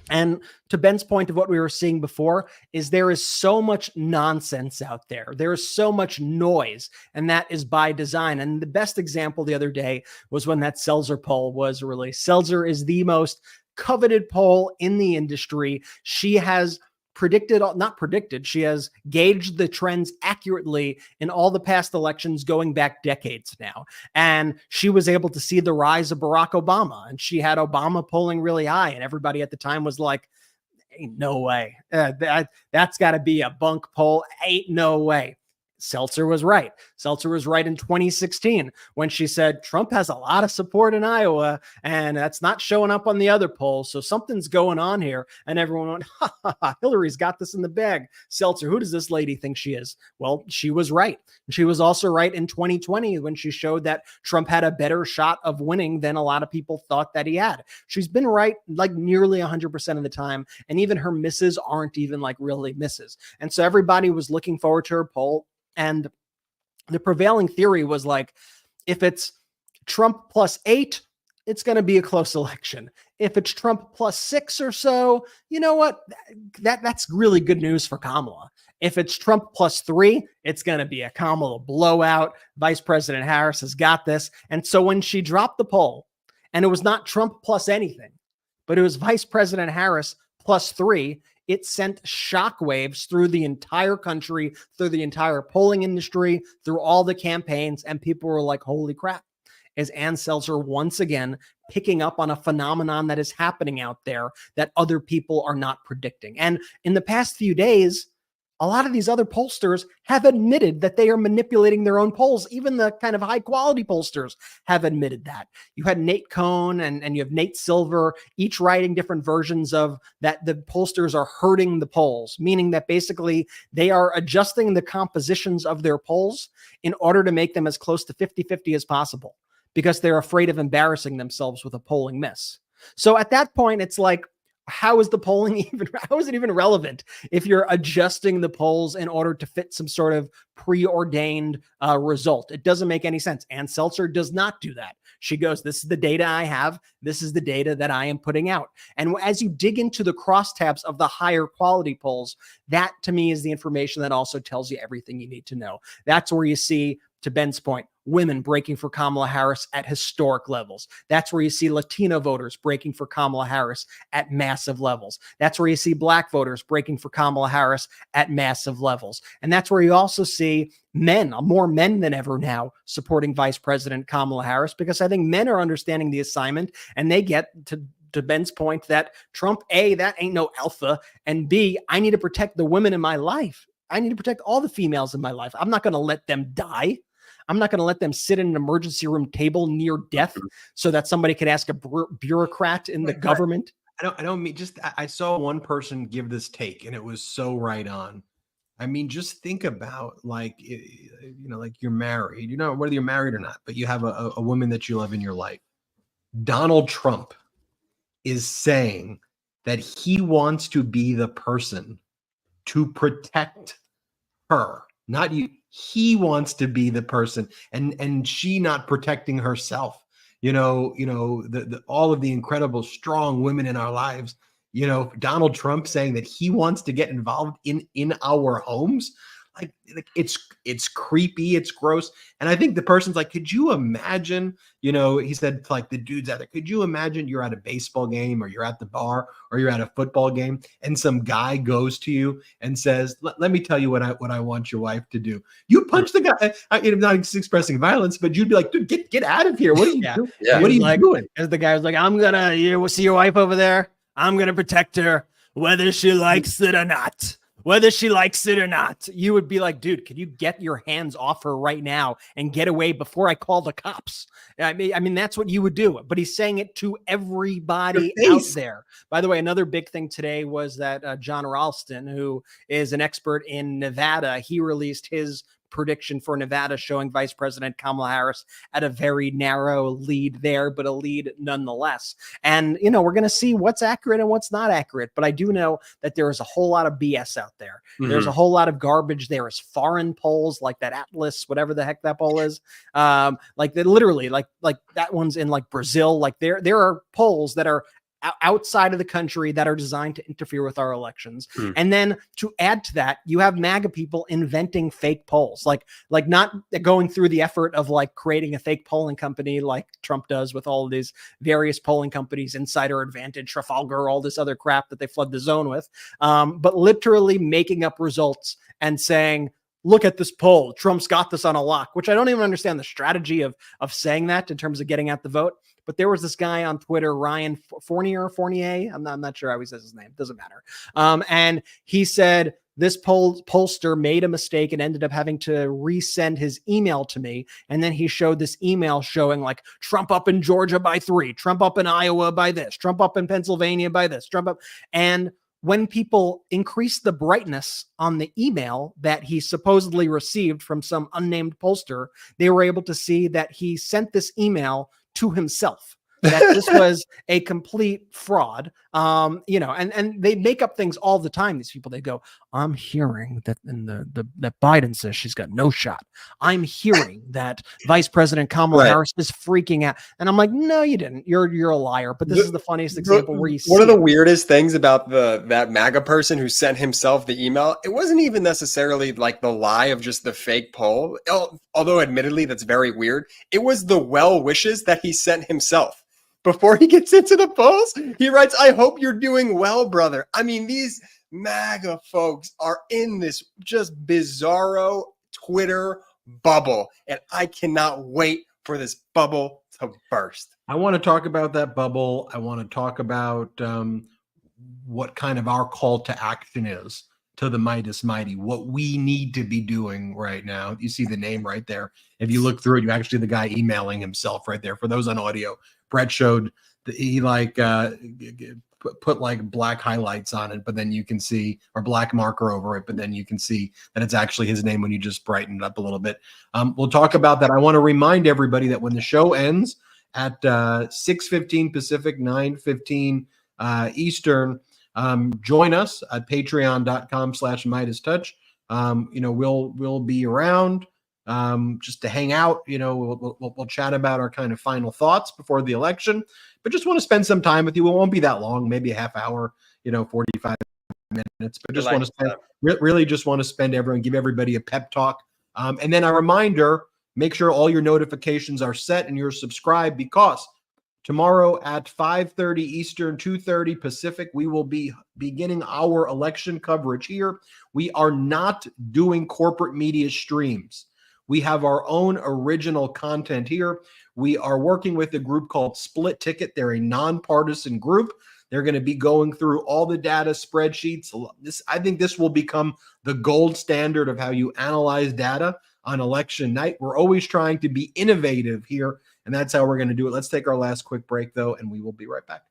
And to Ben's point of what we were seeing before is there is so much nonsense out there. There is so much noise, and that is by design. And the best example the other day was when that Seltzer poll was released. Seltzer is the most coveted poll in the industry. She has she has gauged the trends accurately in all the past elections going back decades now. And she was able to see the rise of Barack Obama, and she had Obama polling really high. And everybody at the time was like, ain't no way. That's got to be a bunk poll. Ain't no way. Seltzer was right. Seltzer was right in 2016 when she said Trump has a lot of support in Iowa, and that's not showing up on the other polls. So something's going on here. And everyone went, ha, ha, ha, Hillary's got this in the bag. Seltzer, who does this lady think she is? Well, she was right. She was also right in 2020 when she showed that Trump had a better shot of winning than a lot of people thought that he had. She's been right like nearly 100% of the time. And even her misses aren't even like really misses. And so everybody was looking forward to her poll. And the prevailing theory was like, if it's Trump +8, it's going to be a close election. If it's Trump +6 or so, you know what? That's really good news for Kamala. If it's Trump +3, it's going to be a Kamala blowout. Vice President Harris has got this. And so when she dropped the poll, and it was not Trump plus anything, but it was Vice President Harris +3, it sent shockwaves through the entire country, through the entire polling industry, through all the campaigns, and people were like, holy crap. Is Ann Seltzer once again picking up on a phenomenon that is happening out there that other people are not predicting? And in the past few days, a lot of these other pollsters have admitted that they are manipulating their own polls. Even the kind of high quality pollsters have admitted that. You had Nate Cohn and you have Nate Silver, each writing different versions of that the pollsters are hurting the polls, meaning that basically they are adjusting the compositions of their polls in order to make them as close to 50-50 as possible, because they're afraid of embarrassing themselves with a polling miss. So at that point, it's like, how is the polling even, how is it even relevant if you're adjusting the polls in order to fit some sort of preordained result? It doesn't make any sense. Ann Seltzer does not do that. She goes, this is the data I have. This is the data that I am putting out. And as you dig into the crosstabs of the higher quality polls, that to me is the information that also tells you everything you need to know. That's where you see, to Ben's point, women breaking for Kamala Harris at historic levels. That's where you see Latino voters breaking for Kamala Harris at massive levels. That's where you see Black voters breaking for Kamala Harris at massive levels. And that's where you also see men, more men than ever now, supporting Vice President Kamala Harris, because I think men are understanding the assignment, and they get to Ben's point that Trump, A, that ain't no alpha, and B, I need to protect the women in my life. I need to protect all the females in my life. I'm not going to let them die. I'm not going to let them sit in an emergency room table near death so that somebody could ask a bureaucrat in the government. I don't mean just, I saw one person give this take and it was so right on. I mean, just think about like, you know, like you're married, you know, whether you're married or not, but you have a woman that you love in your life. Donald Trump is saying that he wants to be the person to protect her, not you. He wants to be the person, and she not protecting herself. You know, all of the incredible, strong women in our lives. Donald Trump saying that he wants to get involved in our homes. Like it's creepy, it's gross. And I think the person's like, could you imagine, he said to like the dudes out there, could you imagine you're at a baseball game or you're at the bar or you're at a football game and some guy goes to you and says, let me tell you what I want your wife to do. You punch the guy, not expressing violence, but you'd be like, dude, get out of here. What are you doing? Yeah. What are you doing? As the guy was like, I'm gonna, see your wife over there. I'm gonna protect her, whether she likes it or not. Whether she likes it or not, you would be like, dude, could you get your hands off her right now and get away before I call the cops? I mean, that's what you would do. But he's saying it to everybody out there. By the way, another big thing today was that John Ralston, who is an expert in Nevada, he released his prediction for Nevada showing Vice President Kamala Harris at a very narrow lead there, but a lead nonetheless. And, we're going to see what's accurate and what's not accurate. But I do know that there is a whole lot of BS out there. Mm-hmm. There's a whole lot of garbage. There is foreign polls like that Atlas, whatever the heck that poll is. Like that literally like that one's in like Brazil. Like there are polls that are outside of the country that are designed to interfere with our elections. And then to add to that, you have MAGA people inventing fake polls, like not going through the effort of like creating a fake polling company like Trump does with all of these various polling companies, Insider Advantage, Trafalgar, all this other crap that they flood the zone with, but literally making up results and saying, look at this poll, Trump's got this on a lock, which I don't even understand the strategy of saying that in terms of getting out the vote. But there was this guy on Twitter, Ryan Fournier. I'm not sure how he says his name. Doesn't matter. And he said this pollster made a mistake and ended up having to resend his email to me. And then he showed this email showing like Trump up in Georgia by 3, Trump up in Iowa by this, Trump up in Pennsylvania by this, Trump up. And when people increased the brightness on the email that he supposedly received from some unnamed pollster, they were able to see that he sent this email to himself, that this was a complete fraud. And they make up things all the time. These people, they go, I'm hearing that that Biden says she's got no shot. I'm hearing that Vice President Kamala Harris is freaking out. And I'm like, no, you didn't. You're a liar. But this is the funniest example where you see one of the weirdest things about that MAGA person who sent himself the email. It wasn't even necessarily like the lie of just the fake poll, although admittedly that's very weird. It was the well wishes that he sent himself. Before he gets into the polls, he writes, I hope you're doing well, brother. I mean, these MAGA folks are in this just bizarro Twitter bubble, and I cannot wait for this bubble to burst. I want to talk about that bubble. I want to talk about what kind of our call to action is to the Meidas Mighty, what we need to be doing right now. You see the name right there. If you look through it, you actually the guy emailing himself right there. For those on audio, Brett showed he put like black highlights on it, but then you can see, or black marker over it, but then you can see that it's actually his name when you just brighten it up a little bit. We'll talk about that. I want to remind everybody that when the show ends at 6:15 Pacific, 9:15 Eastern, join us at patreon.com/MeidasTouch. We'll be around just to hang out. We'll chat about our kind of final thoughts before the election, but just want to spend some time with you. It won't be that long, maybe a half hour, 45 minutes, but just want to spend, really just want to spend give everybody a pep talk. And then a reminder, make sure all your notifications are set and you're subscribed, because tomorrow at 5:30 Eastern, 2:30 Pacific, we will be beginning our election coverage here. We are not doing corporate media streams. We have our own original content here. We are working with a group called Split Ticket. They're a nonpartisan group. They're going to be going through all the data spreadsheets. I think this will become the gold standard of how you analyze data on election night. We're always trying to be innovative here, and that's how we're going to do it. Let's take our last quick break, though, and we will be right back.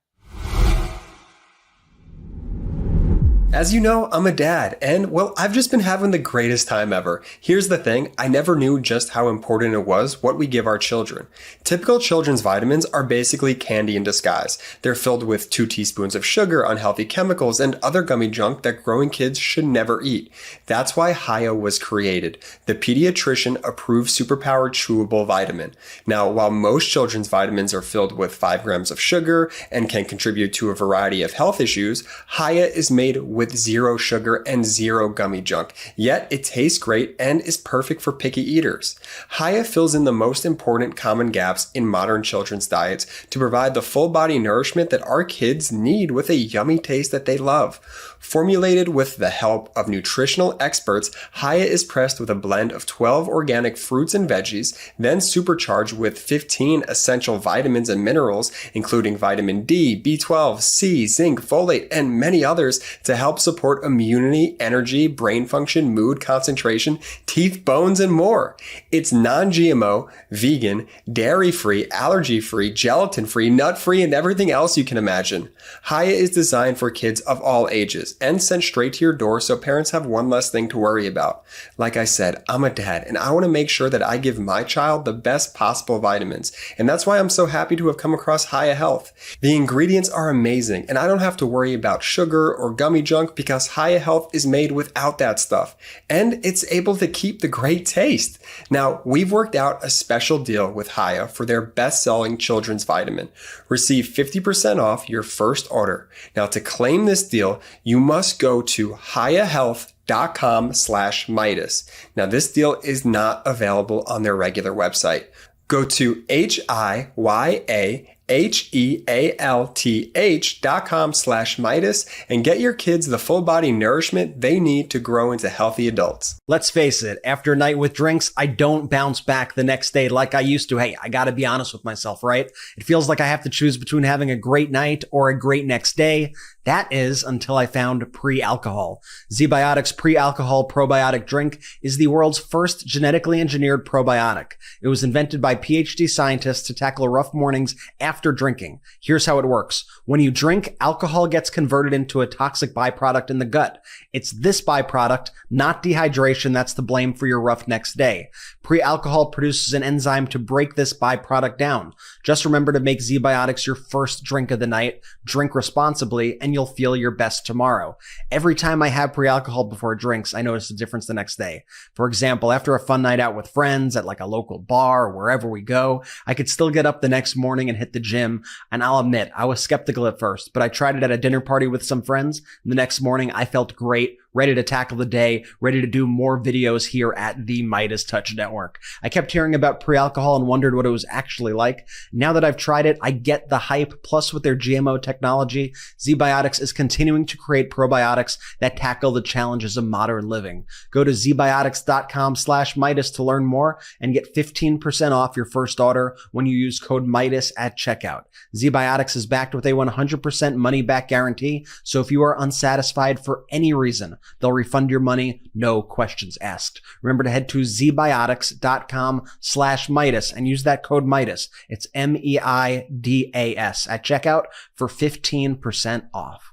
As you know, I'm a dad, and well, I've just been having the greatest time ever. Here's the thing, I never knew just how important it was what we give our children. Typical children's vitamins are basically candy in disguise. They're filled with 2 teaspoons of sugar, unhealthy chemicals, and other gummy junk that growing kids should never eat. That's why Haya was created, the pediatrician-approved superpowered chewable vitamin. Now, while most children's vitamins are filled with 5 grams of sugar and can contribute to a variety of health issues, Haya is made with 0 sugar and 0 gummy junk, yet it tastes great and is perfect for picky eaters. Haya fills in the most important common gaps in modern children's diets to provide the full body nourishment that our kids need with a yummy taste that they love. Formulated with the help of nutritional experts, Haya is pressed with a blend of 12 organic fruits and veggies, then supercharged with 15 essential vitamins and minerals, including vitamin D, B12, C, zinc, folate, and many others to help support immunity, energy, brain function, mood, concentration, teeth, bones, and more. It's non-GMO, vegan, dairy-free, allergy-free, gelatin-free, nut-free, and everything else you can imagine. Haya is designed for kids of all ages and sent straight to your door so parents have one less thing to worry about. Like I said, I'm a dad and I want to make sure that I give my child the best possible vitamins, and that's why I'm so happy to have come across Haya Health. The ingredients are amazing and I don't have to worry about sugar or gummy junk because Haya Health is made without that stuff, and it's able to keep the great taste. Now, we've worked out a special deal with Haya for their best-selling children's vitamin. Receive 50% off your first order. Now, to claim this deal, you must go to hayahealth.com/Meidas. Now, this deal is not available on their regular website. Go to HIYAHEALTH.com/Meidas and get your kids the full body nourishment they need to grow into healthy adults. Let's face it, after a night with drinks, I don't bounce back the next day like I used to. Hey, I gotta be honest with myself, right? It feels like I have to choose between having a great night or a great next day. That is until I found pre-alcohol. ZBiotics pre-alcohol probiotic drink is the world's first genetically engineered probiotic. It was invented by PhD scientists to tackle rough mornings after drinking. Here's how it works. When you drink, alcohol gets converted into a toxic byproduct in the gut. It's this byproduct, not dehydration, that's to blame for your rough next day. Pre-alcohol produces an enzyme to break this byproduct down. Just remember to make ZBiotics your first drink of the night, drink responsibly, and you'll feel your best tomorrow. Every time I have pre-alcohol before drinks, I notice a difference the next day. For example, after a fun night out with friends at like a local bar or wherever we go, I could still get up the next morning and hit the gym. And I'll admit, I was skeptical at first, but I tried it at a dinner party with some friends. The next morning, I felt great, ready to tackle the day, ready to do more videos here at the MeidasTouch Network. I kept hearing about pre-alcohol and wondered what it was actually like. Now that I've tried it, I get the hype. Plus, with their GMO technology, ZBiotics is continuing to create probiotics that tackle the challenges of modern living. Go to zbiotics.com/Meidas to learn more and get 15% off your first order when you use code Meidas at checkout. ZBiotics is backed with a 100% money-back guarantee, so if you are unsatisfied for any reason, they'll refund your money, no questions asked. Remember to head to zbiotics.com/Meidas and use that code Meidas. It's MEIDAS at checkout for 15% off.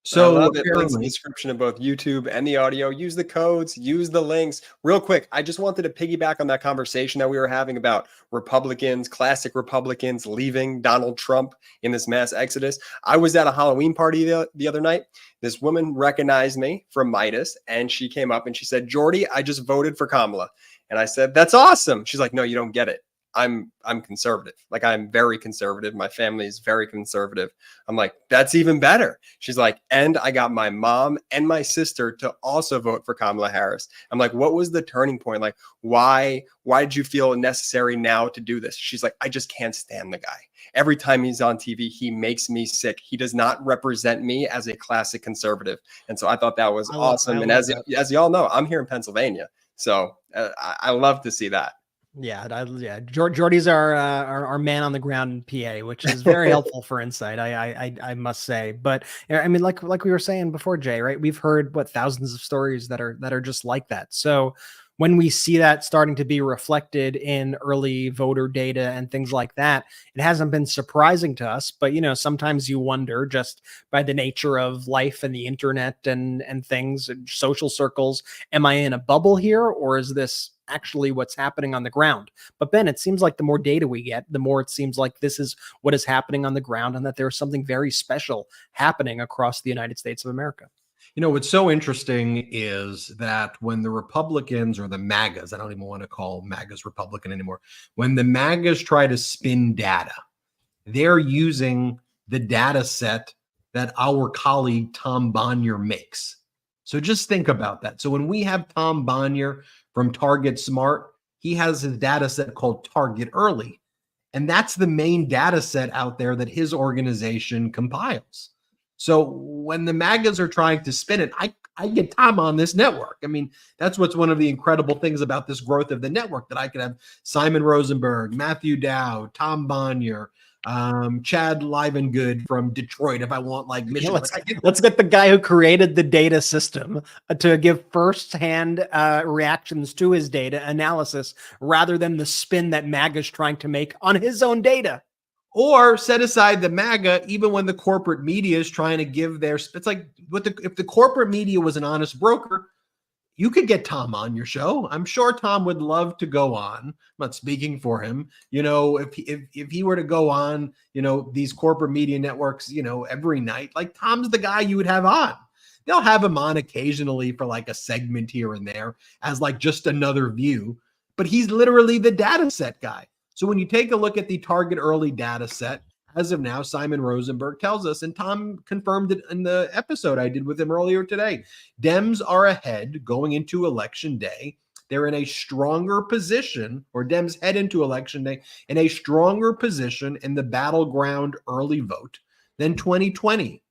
So I love it. Links in the description of both YouTube and the audio. Use the codes, use the links. Real quick, I just wanted to piggyback on that conversation that we were having about Republicans, classic Republicans leaving Donald Trump in this mass exodus. I was at a Halloween party the other night. This woman recognized me from Meidas, and she came up and she said, "Jordy, I just voted for Kamala." And I said, "That's awesome." She's like, "No, you don't get it. I'm conservative. Like, I'm very conservative. My family is very conservative." I'm like, "That's even better." She's like, "And I got my mom and my sister to also vote for Kamala Harris." I'm like, "What was the turning point? Like, why did you feel necessary now to do this?" She's like, "I just can't stand the guy. Every time he's on TV, he makes me sick. He does not represent me as a classic conservative." And so I thought that was awesome. And as y'all know, I'm here in Pennsylvania. So I love to see that. Yeah, Jordy's our man on the ground in PA, which is very helpful for insight. I must say, but I mean, like we were saying before, Jay, right? We've heard thousands of stories that are just like that. So when we see that starting to be reflected in early voter data and things like that, it hasn't been surprising to us. But, sometimes you wonder, just by the nature of life and the internet and things, and social circles, am I in a bubble here, or is this actually what's happening on the ground? But Ben, it seems like the more data we get, the more it seems like this is what is happening on the ground, and that there's something very special happening across the United States of America. What's so interesting is that when the Republicans, or the MAGAs, I don't even want to call MAGAs Republican anymore, when the MAGAs try to spin data, they're using the data set that our colleague Tom Bonnier makes. So just think about that. So when we have Tom Bonnier from Target Smart, he has his data set called Target Early. And that's the main data set out there that his organization compiles. So when the MAGAs are trying to spin it, I get Tom on this network. I mean, that's what's one of the incredible things about this growth of the network, that I could have Simon Rosenberg, Matthew Dow, Tom Bonnier, Chad Livengood from Detroit, if I want, like Michigan. Let's get the guy who created the data system to give firsthand reactions to his data analysis, rather than the spin that MAGA's trying to make on his own data. Or set aside the MAGA, even when the corporate media is trying to give their, it's like, if the corporate media was an honest broker, you could get Tom on your show. I'm sure Tom would love to go on. I'm not speaking for him. If he were to go on, these corporate media networks, every night, like, Tom's the guy you would have on. They'll have him on occasionally for like a segment here and there as like just another view, but he's literally the data set guy. So when you take a look at the Target Early data set, as of now, Simon Rosenberg tells us, and Tom confirmed it in the episode I did with him earlier today, Dems are ahead going into Election Day. They're in a stronger position, or Dems head into Election Day in a stronger position in the battleground early vote than 2020.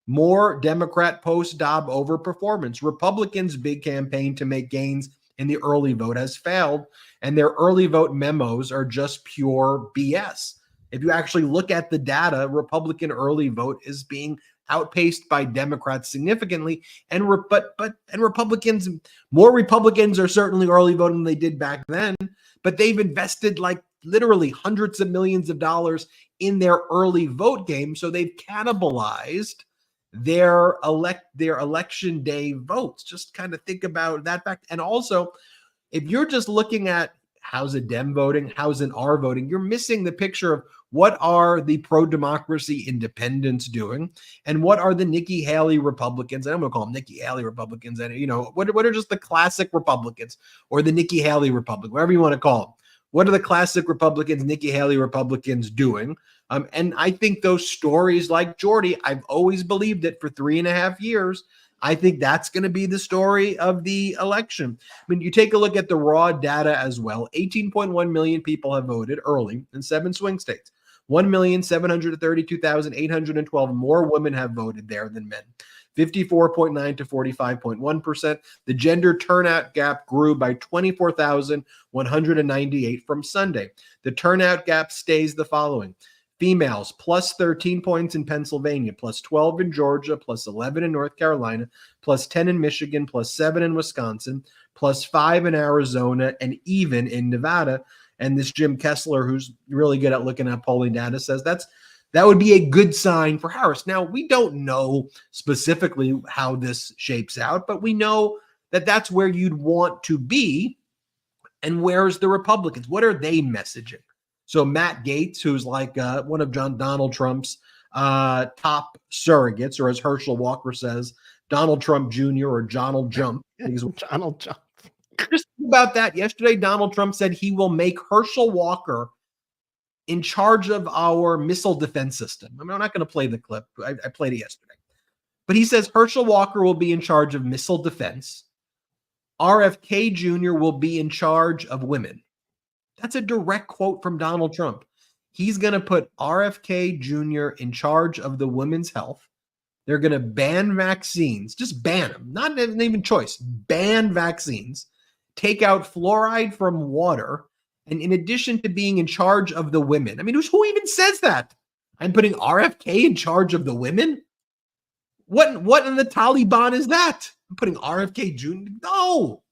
More Democrat post-Dobb overperformance. Republicans' big campaign to make gains in the early vote has failed, and their early vote memos are just pure BS. If you actually look at the data, Republican early vote is being outpaced by Democrats significantly, and Republicans, more Republicans are certainly early voting than they did back then, but they've invested like literally hundreds of millions of dollars in their early vote game, so they've cannibalized their election day votes. Just kind of think about that fact. And also, if you're just looking at how's a Dem voting, how's an R voting, you're missing the picture of what are the pro-democracy independents doing, and what are the Nikki Haley Republicans. I'm going to call them Nikki Haley Republicans. And what are just the classic Republicans, or the Nikki Haley Republic, whatever you want to call them. What are the classic Republicans, Nikki Haley Republicans doing? And I think those stories like Jordy, I've always believed it for 3.5 years. I think that's going to be the story of the election. I mean, you take a look at the raw data as well. 18.1 million people have voted early in 7 swing states. 1,732,812 more women have voted there than men. 54.9 to 45.1%. The gender turnout gap grew by 24,198 from Sunday. The turnout gap stays the following. Females, plus 13 points in Pennsylvania, plus 12 in Georgia, plus 11 in North Carolina, plus 10 in Michigan, plus 7 in Wisconsin, plus 5 in Arizona, and even in Nevada. And this Jim Kessler, who's really good at looking at polling data, says that would be a good sign for Harris. Now, we don't know specifically how this shapes out, but we know that that's where you'd want to be. And where's the Republicans? What are they messaging? So Matt Gaetz, who's like one of Donald Trump's top surrogates, or as Herschel Walker says, Donald Trump Jr. or Donald Jump. Donald Jump. Just think about that. Yesterday, Donald Trump said he will make Herschel Walker in charge of our missile defense system. I mean, I'm not going to play the clip. I played it yesterday. But he says Herschel Walker will be in charge of missile defense. RFK Jr. will be in charge of women. That's a direct quote from Donald Trump. He's going to put RFK Jr. in charge of the women's health. They're going to ban vaccines, just ban them, not even choice, ban vaccines, take out fluoride from water. And in addition to being in charge of the women, I mean, who even says that? I'm putting RFK in charge of the women? What in the Taliban is that? I'm putting RFK Jr. No.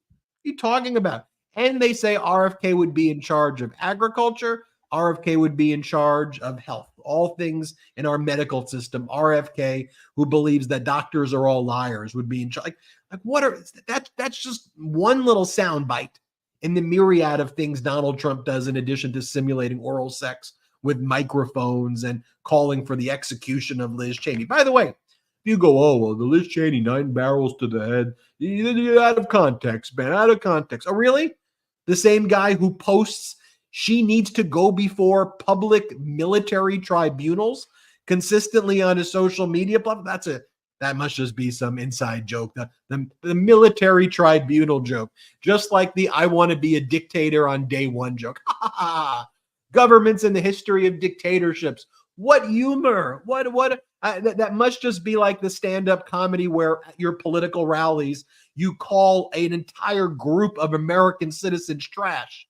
are you talking about? And they say RFK would be in charge of agriculture. RFK would be in charge of health, all things in our medical system. RFK, who believes that doctors are all liars, would be in charge. Like what are that's just one little soundbite in the myriad of things Donald Trump does, in addition to simulating oral sex with microphones and calling for the execution of Liz Cheney. By the way, if you go, oh, well, the Liz Cheney 9 barrels to the head, you're out of context, man, out of context. Oh, really? The same guy who posts she needs to go before public military tribunals consistently on his social media platform. That must just be some inside joke. The military tribunal joke, just like the I want to be a dictator on day one joke. Governments in the history of dictatorships. What humor? That must just be like the stand-up comedy where at your political rallies, you call an entire group of American citizens trash.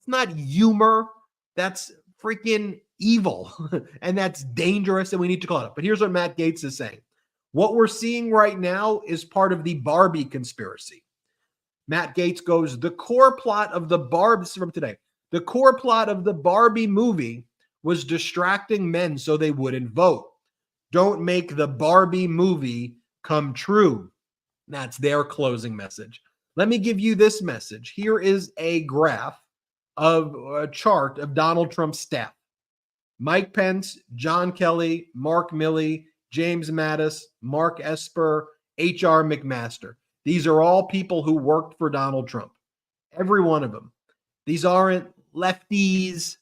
It's not humor. That's freaking evil. And that's dangerous, and we need to call it up. But here's what Matt Gaetz is saying. What we're seeing right now is part of the Barbie conspiracy. Matt Gaetz goes, the core plot of the Barbie, this is from today, the core plot of the Barbie movie was distracting men so they wouldn't vote. Don't make the Barbie movie come true. That's their closing message. Let me give you this message. Here is a graph of a chart of Donald Trump's staff. Mike Pence, John Kelly, Mark Milley, James Mattis, Mark Esper, H.R. McMaster. These are all people who worked for Donald Trump. Every one of them. These aren't lefties,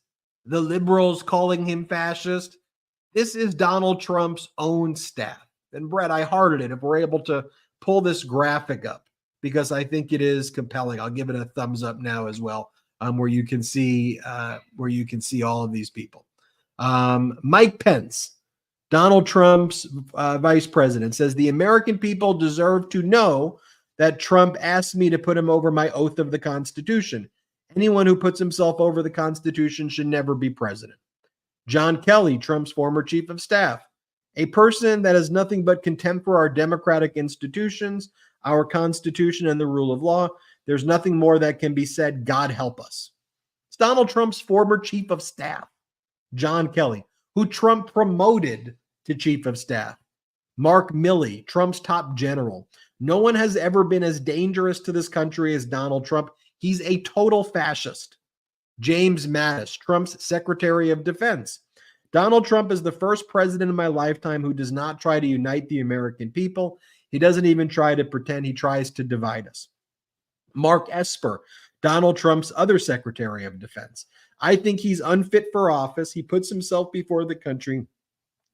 the liberals calling him fascist. This is Donald Trump's own staff. And Brett, I hearted it if we're able to pull this graphic up, because I think it is compelling. I'll give it a thumbs up now as well, where you can see all of these people. Mike Pence, Donald Trump's vice president, says the American people deserve to know that Trump asked me to put him over my oath of the Constitution. Anyone who puts himself over the Constitution should never be president. John Kelly, Trump's former chief of staff, a person that has nothing but contempt for our democratic institutions, our Constitution, and the rule of law. There's nothing more that can be said. God help us. It's Donald Trump's former chief of staff, John Kelly, who Trump promoted to chief of staff. Mark Milley, Trump's top general. No one has ever been as dangerous to this country as Donald Trump. He's a total fascist. James Mattis, Trump's Secretary of Defense. Donald Trump is the first president in my lifetime who does not try to unite the American people. He doesn't even try to pretend. He tries to divide us. Mark Esper, Donald Trump's other Secretary of Defense. I think he's unfit for office. He puts himself before the country.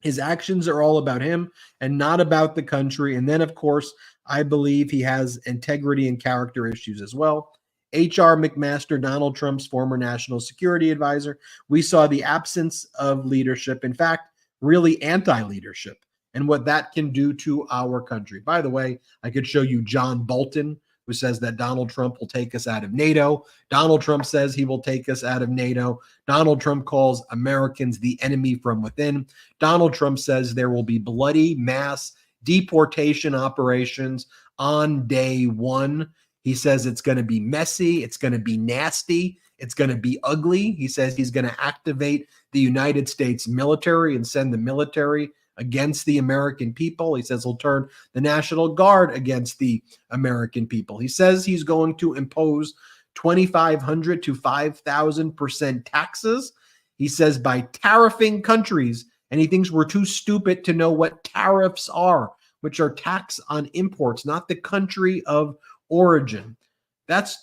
His actions are all about him and not about the country. And then, of course, I believe he has integrity and character issues as well. H.R. McMaster, Donald Trump's former national security advisor. We saw the absence of leadership, in fact, really anti-leadership, and what that can do to our country. By the way, I could show you John Bolton, who says that Donald Trump will take us out of NATO. Donald Trump says he will take us out of NATO. Donald Trump calls Americans the enemy from within. Donald Trump says there will be bloody mass deportation operations on day one. He says it's going to be messy. It's going to be nasty. It's going to be ugly. He says he's going to activate the United States military and send the military against the American people. He says he'll turn the National Guard against the American people. He says he's going to impose 2,500 to 5,000% taxes. He says by tariffing countries, and he thinks we're too stupid to know what tariffs are, which are tax on imports, not the country of origin.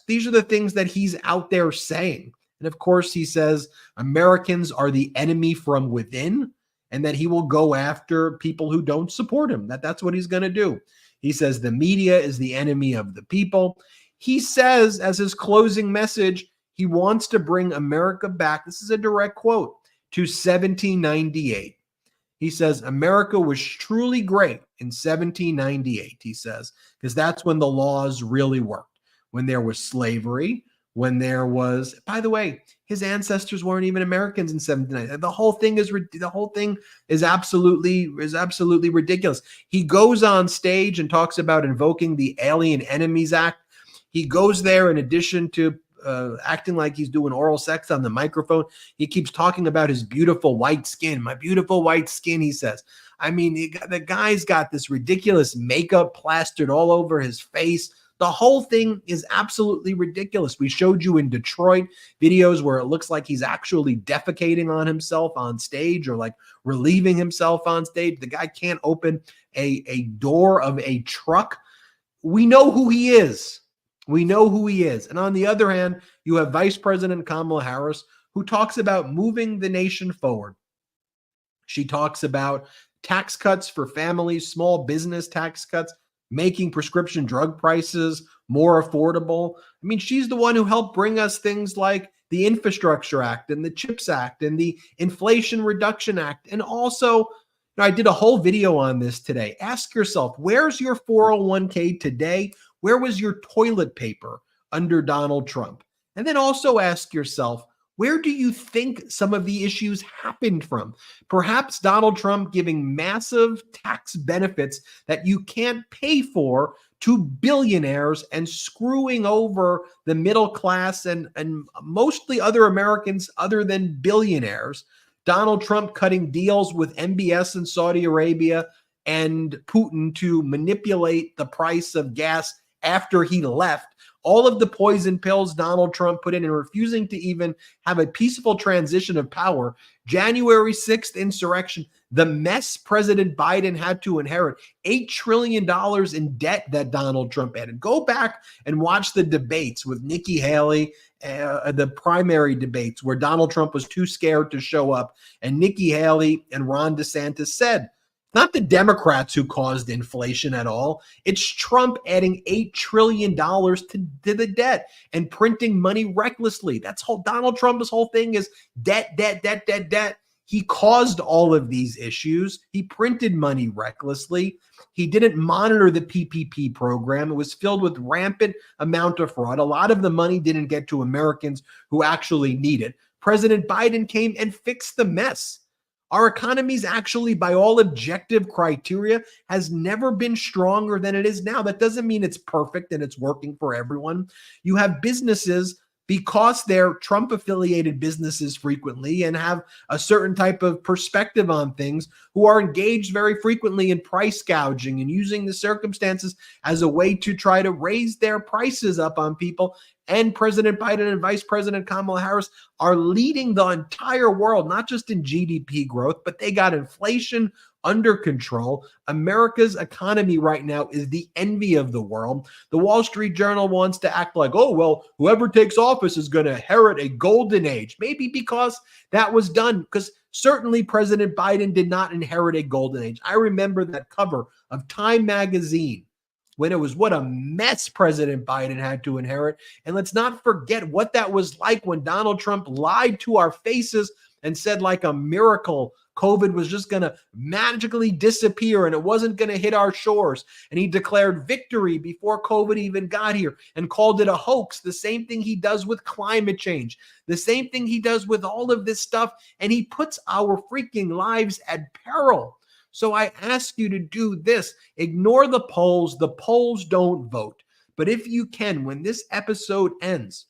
These are the things that he's out there saying. And of course, he says Americans are the enemy from within, and that he will go after people who don't support him. That's what he's going to do. He says the media is the enemy of the people. He says, as his closing message, he wants to bring America back. This is a direct quote, to 1798. He says, America was truly great in 1798, he says, because that's when the laws really worked. When there was slavery, when there was, by the way, his ancestors weren't even Americans in 1798. The whole thing is absolutely ridiculous. He goes on stage and talks about invoking the Alien Enemies Act. He goes there, in addition to acting like he's doing oral sex on the microphone, he keeps talking about his beautiful white skin. My beautiful white skin, he says. I mean, the guy's got this ridiculous makeup plastered all over his face. The whole thing is absolutely ridiculous. We showed you in Detroit videos where it looks like he's actually defecating on himself on stage, or like relieving himself on stage. The guy can't open a door of a truck. We know who he is. We know who he is. And on the other hand, you have Vice President Kamala Harris, who talks about moving the nation forward. She talks about tax cuts for families, small business tax cuts, making prescription drug prices more affordable. I mean, she's the one who helped bring us things like the Infrastructure Act and the CHIPS Act and the Inflation Reduction Act. And also, I did a whole video on this today. Ask yourself, where's your 401k today? Where was your toilet paper under Donald Trump? And then also ask yourself, where do you think some of the issues happened from? Perhaps Donald Trump giving massive tax benefits that you can't pay for to billionaires and screwing over the middle class and mostly other Americans other than billionaires. Donald Trump cutting deals with MBS in Saudi Arabia and Putin to manipulate the price of gas after he left. All of the poison pills Donald Trump put in and refusing to even have a peaceful transition of power. January 6th insurrection, the mess President Biden had to inherit, $8 trillion in debt that Donald Trump added. Go back and watch the debates with Nikki Haley, the primary debates where Donald Trump was too scared to show up. And Nikki Haley and Ron DeSantis said, not the Democrats who caused inflation at all. It's Trump adding $8 trillion to the debt and printing money recklessly. That's Donald Trump's whole thing is debt, debt, debt, debt, debt. He caused all of these issues. He printed money recklessly. He didn't monitor the PPP program. It was filled with rampant amount of fraud. A lot of the money didn't get to Americans who actually need it. President Biden came and fixed the mess. Our economy's actually, by all objective criteria, has never been stronger than it is now. That doesn't mean it's perfect and it's working for everyone. You have businesses, because they're Trump-affiliated businesses frequently and have a certain type of perspective on things, who are engaged very frequently in price gouging and using the circumstances as a way to try to raise their prices up on people. And President Biden and Vice President Kamala Harris are leading the entire world, not just in GDP growth, but they got inflation under control. America's economy right now is the envy of the world. The Wall Street Journal wants to act like, oh, well, whoever takes office is going to inherit a golden age. Maybe because that was done, because certainly President Biden did not inherit a golden age. I remember that cover of Time magazine when it was what a mess President Biden had to inherit. And let's not forget what that was like when Donald Trump lied to our faces and said like a miracle COVID was just going to magically disappear and it wasn't going to hit our shores. And he declared victory before COVID even got here and called it a hoax. The same thing he does with climate change, the same thing he does with all of this stuff. And he puts our freaking lives at peril. So I ask you to do this. Ignore the polls. The polls don't vote. But if you can, when this episode ends,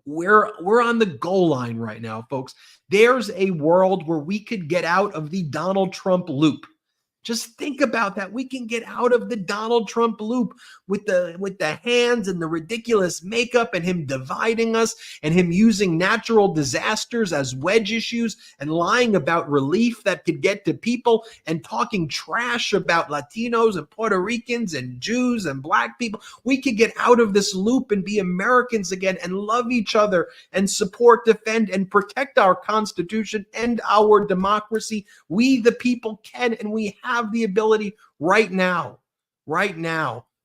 we're on the goal line right now, folks. There's a world where we could get out of the Donald Trump loop. Just think about that. We can get out of the Donald Trump loop with the hands and the ridiculous makeup and him dividing us and him using natural disasters as wedge issues and lying about relief that could get to people and talking trash about Latinos and Puerto Ricans and Jews and Black people. We could get out of this loop and be Americans again and love each other and support, defend, and protect our Constitution and our democracy. We, the people, can and we have the ability right now.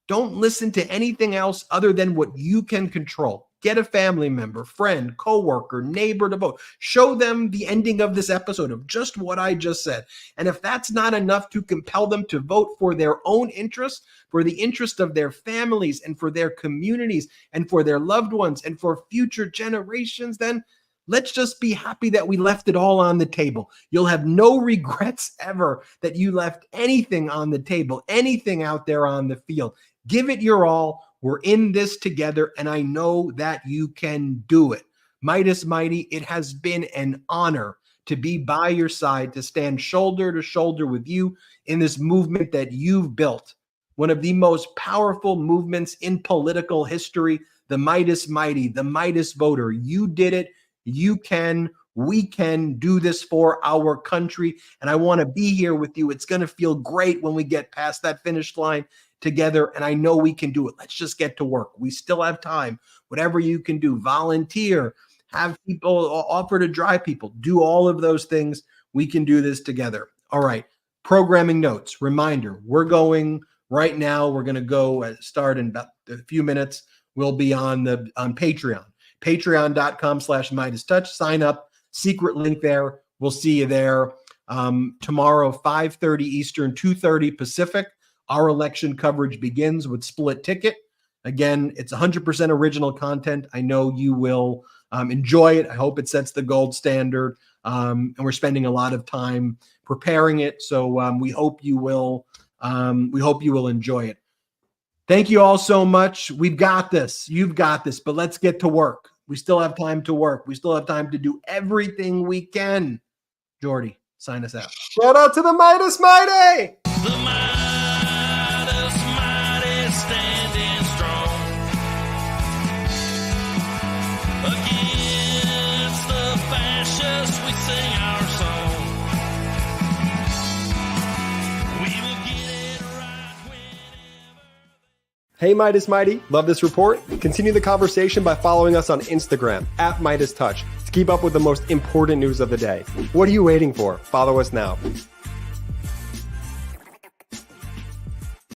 Don't listen to anything else other than what you can control. Get a family member, friend, coworker, neighbor to vote. Show them the ending of this episode of just what I just said. And if that's not enough to compel them to vote for their own interest, for the interest of their families and for their communities and for their loved ones and for future generations, then let's just be happy that we left it all on the table. You'll have no regrets ever that you left anything on the table, anything out there on the field. Give it your all. We're in this together, and I know that you can do it. Meidas Mighty, it has been an honor to be by your side, to stand shoulder to shoulder with you in this movement that you've built. One of the most powerful movements in political history, the Meidas Mighty, the Meidas voter. You did it. You can. We can do this for our country. And I want to be here with you. It's going to feel great when we get past that finish line together. And I know we can do it. Let's just get to work. We still have time. Whatever you can do, volunteer, have people offer to drive people, do all of those things. We can do this together. All right. Programming notes. Reminder, we're going right now. We're going to go start in about a few minutes. We'll be on Patreon, patreon.com/MeidasTouch. Sign up, secret link there. We'll see you there. Tomorrow, 5:30 Eastern, 2:30 Pacific. Our election coverage begins with Split Ticket. Again, it's 100% original content. I know you will enjoy it. I hope it sets the gold standard. And we're spending a lot of time preparing it. So we hope you will. We hope you will enjoy it. Thank you all so much. We've got this. You've got this. But let's get to work. We still have time to work. We still have time to do everything we can. Jordy, sign us out. Shout out to the Meidas Mighty! The Meidas Mighty standing strong against the fascists. We sing our song. We will get it right whenever. Hey, Meidas Mighty, love this report? Continue the conversation by following us on Instagram @MeidasTouch to keep up with the most important news of the day. What are you waiting for? Follow us now.